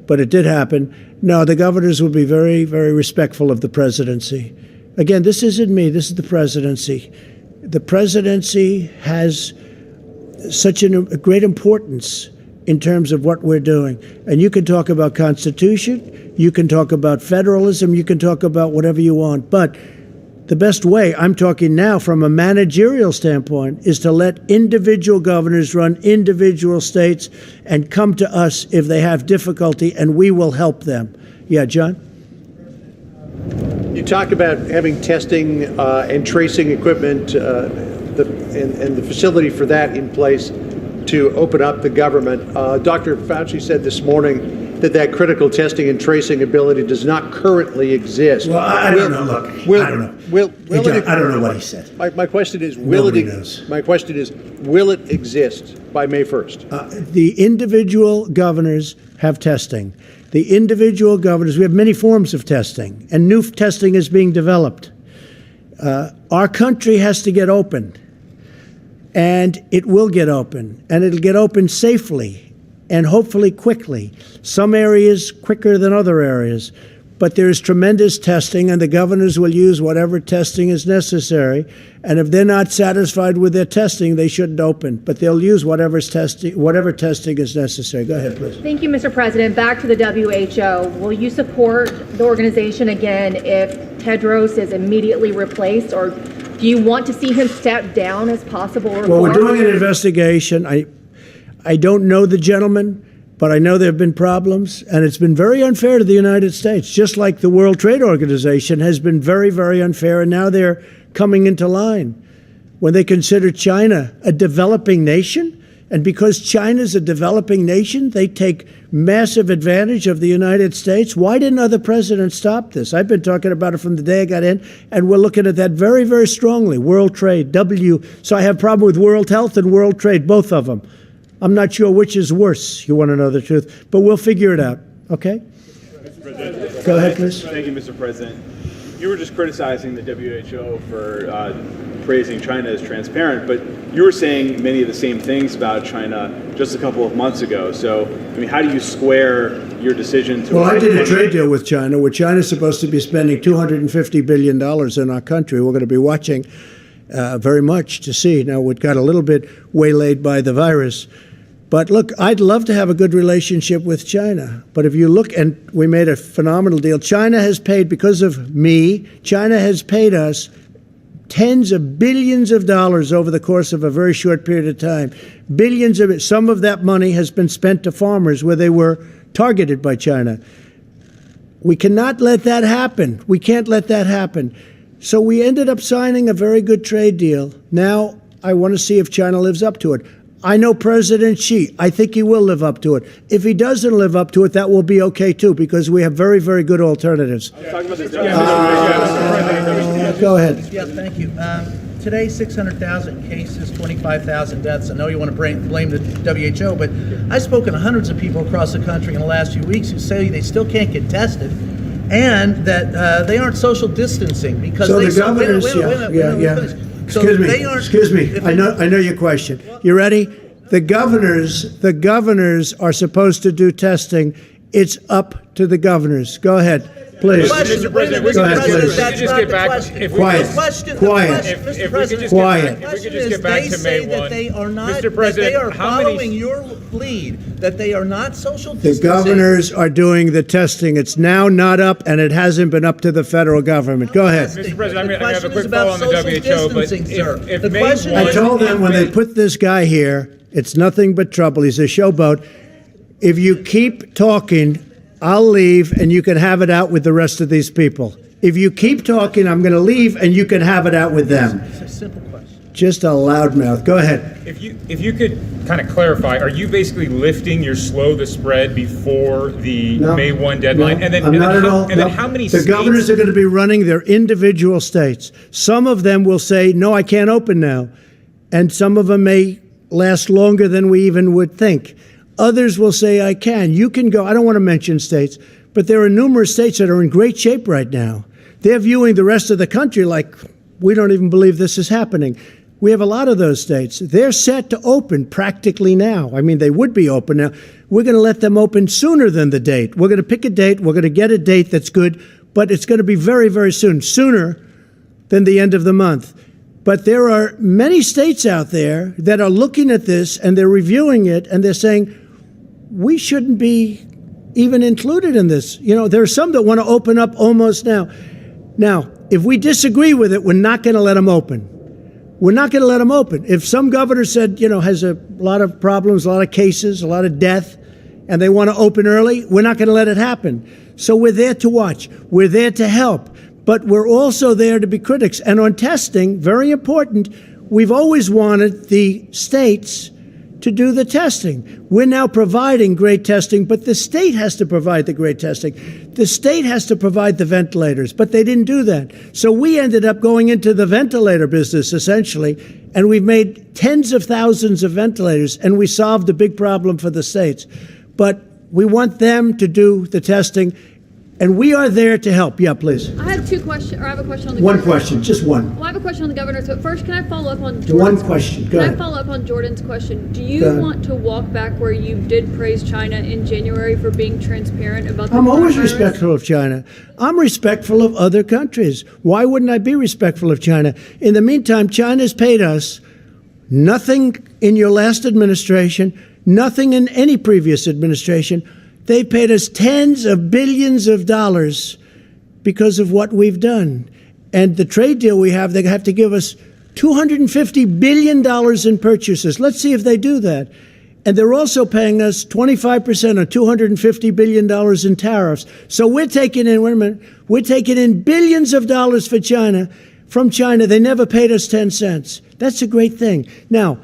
But it did happen. No, the governors will be very, very respectful of the presidency. Again, this isn't me. This is the presidency. The presidency has such a great importance in terms of what we're doing. And you can talk about Constitution, you can talk about federalism, you can talk about whatever you want. But the best way, I'm talking now from a managerial standpoint, is to let individual governors run individual states and come to us if they have difficulty, and we will help them. Yeah, John? You talk about having testing and tracing equipment and the facility for that in place to open up the government. Dr. Fauci said this morning that critical testing and tracing ability does not currently exist. Well, I don't know. Look, I don't know. Hey, John, I don't know what he said. My question is, Nobody knows. My question is, will it exist by May 1st? The individual governors have testing. The individual governors, we have many forms of testing, and new testing is being developed. Our country has to get open, and it will get open, and it'll get open safely and hopefully quickly. Some areas quicker than other areas, but there is tremendous testing, and the governors will use whatever testing is necessary. And if they're not satisfied with their testing, they shouldn't open, but they'll use whatever testing is necessary. Go ahead, please. Thank you, Mr. President. Back to the WHO. Will you support the organization again if Tedros is immediately replaced, or do you want to see him step down as possible reform? Well, we're doing an investigation. I don't know the gentleman, but I know there have been problems, and it's been very unfair to the United States, just like the World Trade Organization has been very, very unfair, and now they're coming into line. When they consider China a developing nation, and because China's a developing nation, they take massive advantage of the United States. Why didn't other presidents stop this? I've been talking about it from the day I got in, and we're looking at that very, very strongly. World Trade, So I have a problem with World Health and World Trade, both of them. I'm not sure which is worse, you want to know the truth, but we'll figure it out, okay? Mr. President. Go ahead, please. Thank you, Mr. President. You were just criticizing the WHO for praising China as transparent, but you were saying many of the same things about China just a couple of months ago. So, I mean, how do you square your decision to... Well, I did a trade deal with China, where China's supposed to be spending $250 billion in our country. We're going to be watching very much to see. Now, we got a little bit waylaid by the virus. But look, I'd love to have a good relationship with China. But if you look, and we made a phenomenal deal. China has paid, because of me, China has paid us tens of billions of dollars over the course of a very short period of time. Billions of it. Some of that money has been spent to farmers where they were targeted by China. We cannot let that happen. We can't let that happen. So we ended up signing a very good trade deal. Now I want to see if China lives up to it. I know President Xi. I think he will live up to it. If he doesn't live up to it, that will be okay, too, because we have very, very good alternatives. Go ahead. Yes, thank you. Today, 600,000 cases, 25,000 deaths. I know you want to blame the WHO, but I've spoken to hundreds of people across the country in the last few weeks who say they still can't get tested, and that they aren't social distancing because so they... the governors, Excuse me. I know your question. You ready? The governors are supposed to do testing It's up to the governors. Go ahead, please. Question, Mr. President, wait a minute, go ahead, Mr. please. President, that's Just not get the back- question. if we- Quiet. The question, Quiet. Mr. If we could President, just get Quiet. back, if we could question just is get back they to say May that 1. they are not, Mr. that President, they are how many- following your lead, that they are not social The distancing. governors are doing the testing. It's now not up, and it hasn't been up to the federal government. Go ahead. Mr. President, I'm The going to have a question quick is about follow on the social WHO, but distancing, sir. if The May question 1 I told them when they put this guy here, it's nothing but trouble. He's a showboat. If you keep talking, I'll leave, and you can have it out with the rest of these people. If you keep talking, I'm going to leave, and you can have it out with them. It's a simple question. Just a loudmouth. Go ahead. If you could kind of clarify, are you basically lifting your slow the spread before the No. May 1 deadline? No, And then, I'm and not then, at how, all. and then No. how many The states? governors are going to be running their individual states. Some of them will say, no, I can't open now. And some of them may last longer than we even would think. Others will say, I can. You can go. I don't want to mention states, but there are numerous states that are in great shape right now. They're viewing the rest of the country like, we don't even believe this is happening. We have a lot of those states. They're set to open practically now. I mean, they would be open now. We're going to let them open sooner than the date. We're going to pick a date. We're going to get a date that's good, but it's going to be very, very soon, sooner than the end of the month. But there are many states out there that are looking at this and they're reviewing it and they're saying, we shouldn't be even included in this. You know, there are some that want to open up almost now. Now, if we disagree with it, we're not going to let them open. We're not going to let them open. If some governor said, you know, has a lot of problems, a lot of cases, a lot of death, and they want to open early, we're not going to let it happen. So we're there to watch. We're there to help. But we're also there to be critics. And on testing, very important, we've always wanted the states to do the testing. We're now providing great testing, but the state has to provide the great testing. The state has to provide the ventilators, but they didn't do that. So we ended up going into the ventilator business, essentially, and we've made tens of thousands of ventilators, and we solved a big problem for the states. But we want them to do the testing, and we are there to help. Yeah, please. I have two questions, or I have a question on the One governors. question, just one. Well, I have a question on the governors, but first, can I follow up on Jordan's One question. Go Can I ahead. follow up on Jordan's question? Do Go you ahead. want to walk back where you did praise China in January for being transparent about the I'm always coronavirus? respectful of China. I'm respectful of other countries. Why wouldn't I be respectful of China? In the meantime, China's paid us nothing in your last administration, nothing in any previous administration. They paid us tens of billions of dollars because of what we've done. And the trade deal we have, they have to give us $250 billion in purchases. Let's see if they do that. And they're also paying us 25% or $250 billion in tariffs. So we're taking in, wait a minute, we're taking in billions of dollars for China. From China, they never paid us 10 cents. That's a great thing. Now,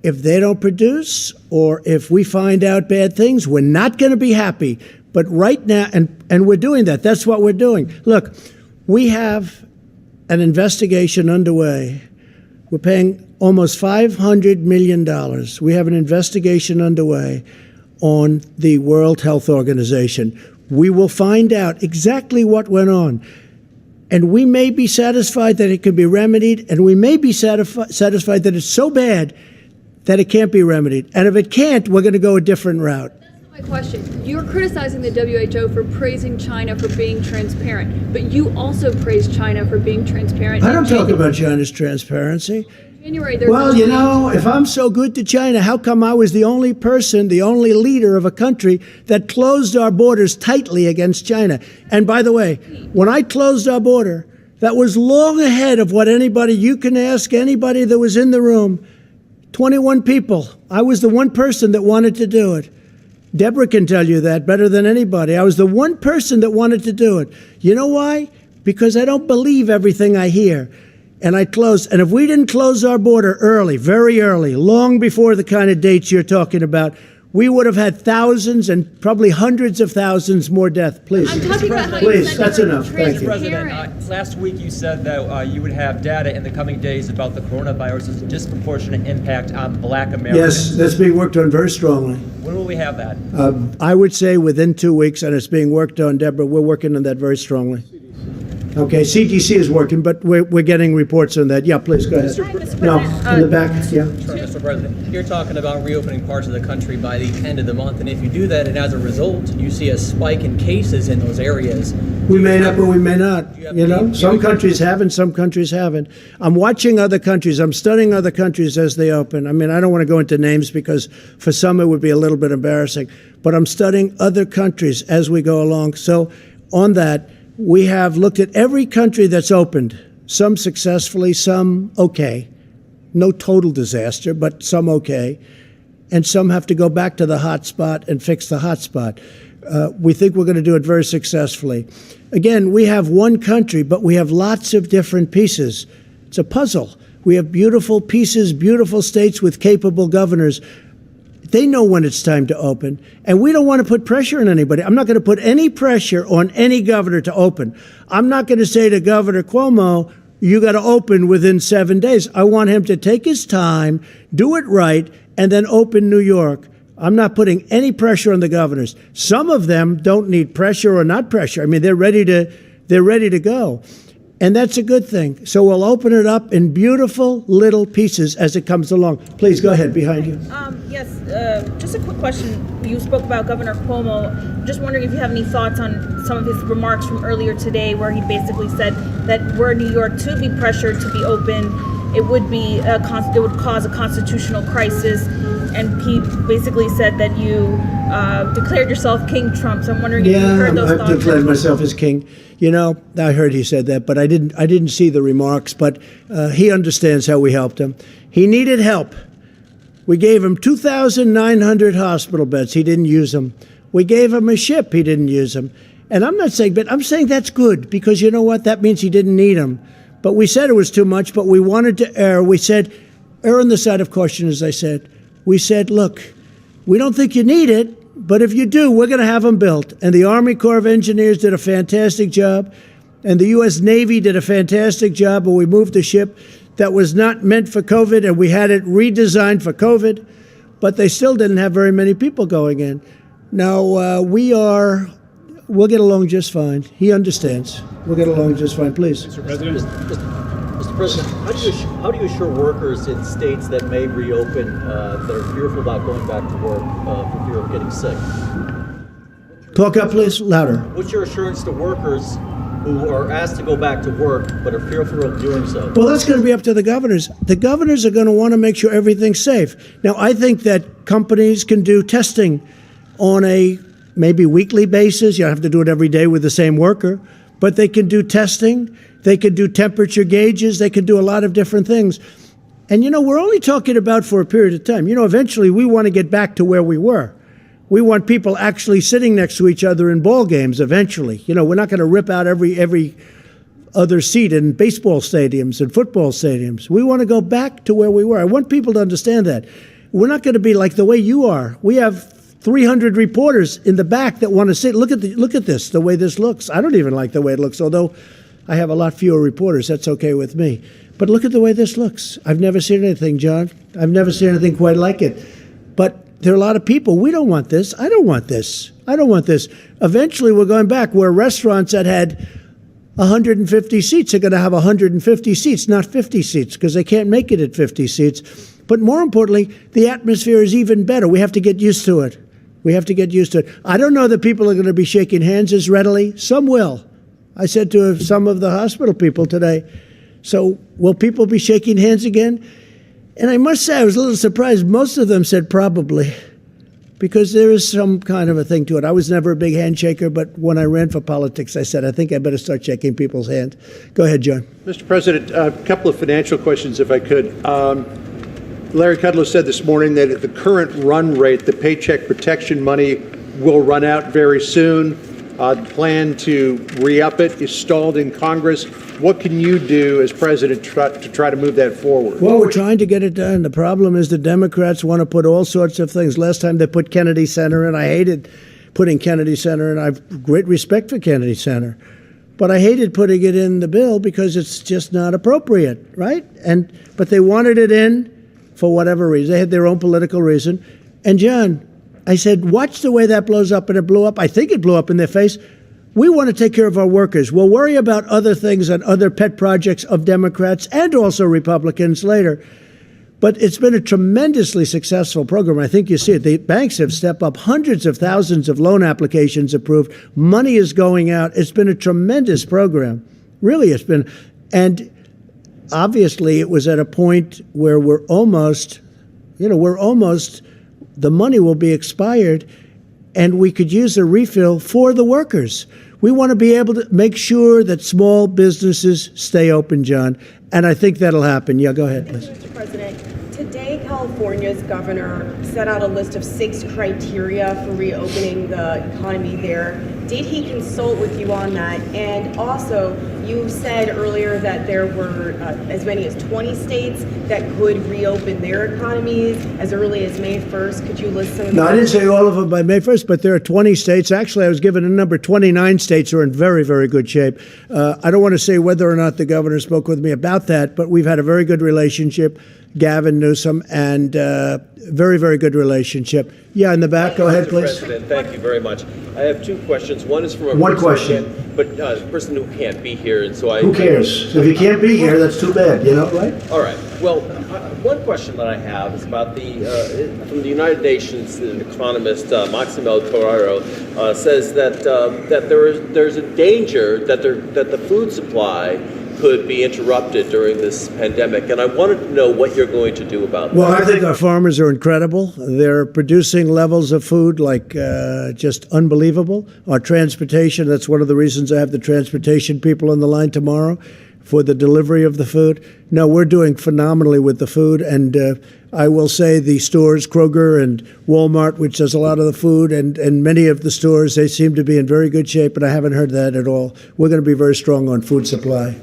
if they don't produce or if we find out bad things, we're not going to be happy. But right now, and we're doing that. That's what we're doing. Look, we have an investigation underway. We're paying almost $500 million. We have an investigation underway on the World Health Organization. We will find out exactly what went on. And we may be satisfied that it can be remedied, and we may be satisfied that it's so bad that it can't be remedied. And if it can't, we're going to go a different route. My question, you're criticizing the WHO for praising China for being transparent, but you also praised China for being transparent. I don't talk about China's transparency. January, there's Well, you know, if I'm so good to China, how come I was the only person, the only leader of a country that closed our borders tightly against China? And by the way, when I closed our border, that was long ahead of what anybody, you can ask anybody that was in the room, 21 people. I was the one person that wanted to do it. Deborah can tell you that better than anybody. I was the one person that wanted to do it. You know why? Because I don't believe everything I hear. And I closed. And if we didn't close our border early, very early, long before the kind of dates you're talking about, we would have had thousands and probably hundreds of thousands more deaths. Please. I'm talking about how Please, you that's said enough. Thank you. President, last week you said that you would have data in the coming days about the coronavirus's disproportionate impact on Black Americans. Yes, that's being worked on very strongly. When will we have that? I would say within 2 weeks, and it's being worked on, Deborah. We're working on that very strongly. Okay, CDC is working, but we're getting reports on that. Yeah, please, go ahead. No, in the back, yeah. Mr. President, you're talking about reopening parts of the country by the end of the month, and if you do that, and as a result, you see a spike in cases in those areas. We may not, but we may not. You know, some countries haven't, some countries haven't. I'm watching other countries. I'm studying other countries as they open. I mean, I don't want to go into names because for some it would be a little bit embarrassing, but I'm studying other countries as we go along. So on that, we have looked at every country that's opened, some successfully, some okay. No total disaster, but some okay. And some have to go back to the hot spot and fix the hot spot. We think we're going to do it very successfully. Again, we have one country, but we have lots of different pieces. It's a puzzle. We have beautiful pieces, beautiful states with capable governors. They know when it's time to open, and we don't want to put pressure on anybody. I'm not going to put any pressure on any governor to open. I'm not going to say to Governor Cuomo, you got to open within 7 days. I want him to take his time, do it right, and then open New York. I'm not putting any pressure on the governors. Some of them don't need pressure or not pressure. I mean, they're ready to go. And that's a good thing. So we'll open it up in beautiful little pieces as it comes along. Please go ahead, behind you. Yes, just a quick question. You spoke about Governor Cuomo. Just wondering if you have any thoughts on some of his remarks from earlier today, where he basically said that were New York to be pressured to be open, it would cause a constitutional crisis. And he basically said that you declared yourself King Trump. So I'm wondering if you heard those thoughts. I've declared myself as king. You know, I heard he said that, but I didn't see the remarks. But he understands how we helped him. He needed help. We gave him 2,900 hospital beds. He didn't use them. We gave him a ship. He didn't use them. And I'm not saying, but I'm saying that's good because you know what? That means he didn't need them. But we said it was too much, but we wanted to err. We said, err on the side of caution, as I said. We said, look, we don't think you need it, but if you do, we're going to have them built. And the Army Corps of Engineers did a fantastic job, and the U.S. Navy did a fantastic job, and we moved a ship that was not meant for COVID, and we had it redesigned for COVID, but they still didn't have very many people going in. Now, we'll get along just fine. He understands. We'll get along just fine. Please. Mr. President. Mr. President, how do you assure workers in states that may reopen that are fearful about going back to work for fear of getting sick? Talk up, please. Louder. What's your assurance to workers who are asked to go back to work but are fearful of doing so? Well, that's going to be up to the governors. The governors are going to want to make sure everything's safe. Now, I think that companies can do testing on a maybe weekly basis. You don't have to do it every day with the same worker, but they can do testing. They could do temperature gauges. They could do a lot of different things. And, you know, we're only talking about for a period of time. You know, eventually we want to get back to where we were. We want people actually sitting next to each other in ball games eventually. You know, we're not going to rip out every other seat in baseball stadiums and football stadiums. We want to go back to where we were. I want people to understand that. We're not going to be like the way you are. We have 300 reporters in the back that want to sit. Look at this, the way this looks. I don't even like the way it looks, although I have a lot fewer reporters. That's okay with me. But look at the way this looks. I've never seen anything, John. I've never seen anything quite like it. But there are a lot of people. We don't want this. I don't want this. I don't want this. Eventually, we're going back where restaurants that had 150 seats are going to have 150 seats, not 50 seats, because they can't make it at 50 seats. But more importantly, the atmosphere is even better. We have to get used to it. We have to get used to it. I don't know that people are going to be shaking hands as readily. Some will. I said to some of the hospital people today, so will people be shaking hands again? And I must say, I was a little surprised. Most of them said probably, because there is some kind of a thing to it. I was never a big handshaker, but when I ran for politics, I said, I think I better start shaking people's hands. Go ahead, John. Mr. President, a couple of financial questions, if I could. Larry Kudlow said this morning that at the current run rate, the Paycheck Protection money will run out very soon. The plan to re-up it is stalled in Congress. What can you do as president to try to move that forward? Well, we're trying to get it done. The problem is the Democrats want to put all sorts of things. Last time they put Kennedy Center in. I hated putting Kennedy Center in. I have great respect for Kennedy Center. But I hated putting it in the bill because it's just not appropriate, right? But they wanted it in for whatever reason. They had their own political reason. And John, I said, watch the way that blows up, and it blew up. I think it blew up in their face. We want to take care of our workers. We'll worry about other things and other pet projects of Democrats and also Republicans later. But it's been a tremendously successful program. I think you see it. The banks have stepped up, hundreds of thousands of loan applications approved. Money is going out. It's been a tremendous program. Really, it's been. And obviously, it was at a point where we're almost, the money will be expired, and we could use a refill for the workers. We want to be able to make sure that small businesses stay open, John, and I think that'll happen. Yeah, go ahead, Liz. Mr. President, today California's governor set out a list of 6 criteria for reopening the economy there. Did he consult with you on that? And also, you said earlier that there were as many as 20 states that could reopen their economies as early as May 1st. Could you list some of them? No, I didn't say all of them by May 1st, but there are 20 states. Actually, I was given a number. 29 states are in very, very good shape. I don't want to say whether or not the governor spoke with me about that, but we've had a very good relationship, Gavin Newsom, and very, very good relationship. Yeah, in the back. Go ahead, please. Mr. President, thank you very much. I have 2 questions. One is from a One person question. a person who can't be here, and so I. Who cares? If you can't be here, that's too bad, right? All right. Well, one question that I have is about from the United Nations. An economist, Maximo Torero, says that there's a danger that the food supply could be interrupted during this pandemic, and I wanted to know what you're going to do about that. Well, I think our farmers are incredible. They're producing levels of food like just unbelievable. Our transportation, that's one of the reasons I have the transportation people on the line tomorrow for the delivery of the food. No, we're doing phenomenally with the food, and I will say the stores, Kroger and Walmart, which does a lot of the food, and many of the stores, they seem to be in very good shape, and I haven't heard that at all. We're going to be very strong on food supply.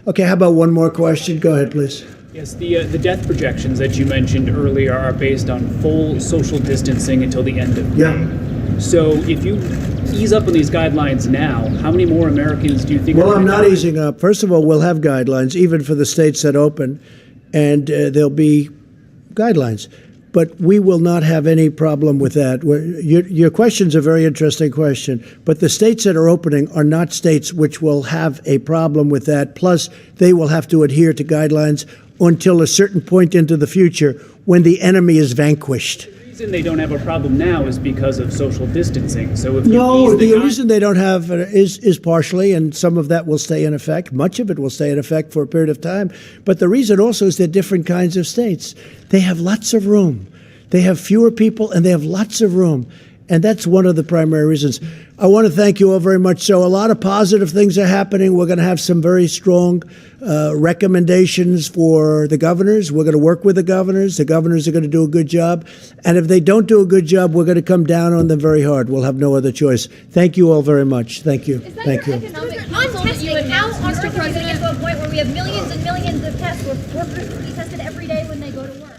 Okay, how about one more question? Go ahead, please. Yes, the death projections that you mentioned earlier are based on full social distancing until the end of May. So if you ease up on these guidelines now, how many more Americans do you think? Well, I'm not easing up. First of all, we'll have guidelines, even for the states that open, and there'll be guidelines. But we will not have any problem with that. Your question's a very interesting question. But the states that are opening are not states which will have a problem with that. Plus, they will have to adhere to guidelines until a certain point into the future when the enemy is vanquished. The reason they don't have a problem now is because of social distancing. So if the reason they don't have is partially, and some of that will stay in effect. Much of it will stay in effect for a period of time. But the reason also is they're different kinds of states. They have lots of room. They have fewer people, and they have lots of room. And that's one of the primary reasons. I want to thank you all very much. So a lot of positive things are happening. We're going to have some very strong recommendations for the governors. We're going to work with the governors. The governors are going to do a good job. And if they don't do a good job, we're going to come down on them very hard. We'll have no other choice. Thank you all very much. Thank you. Thank you. On testing, how on Mr. President, get to a point where we have millions and millions of tests where workers will be tested every day when they go to work?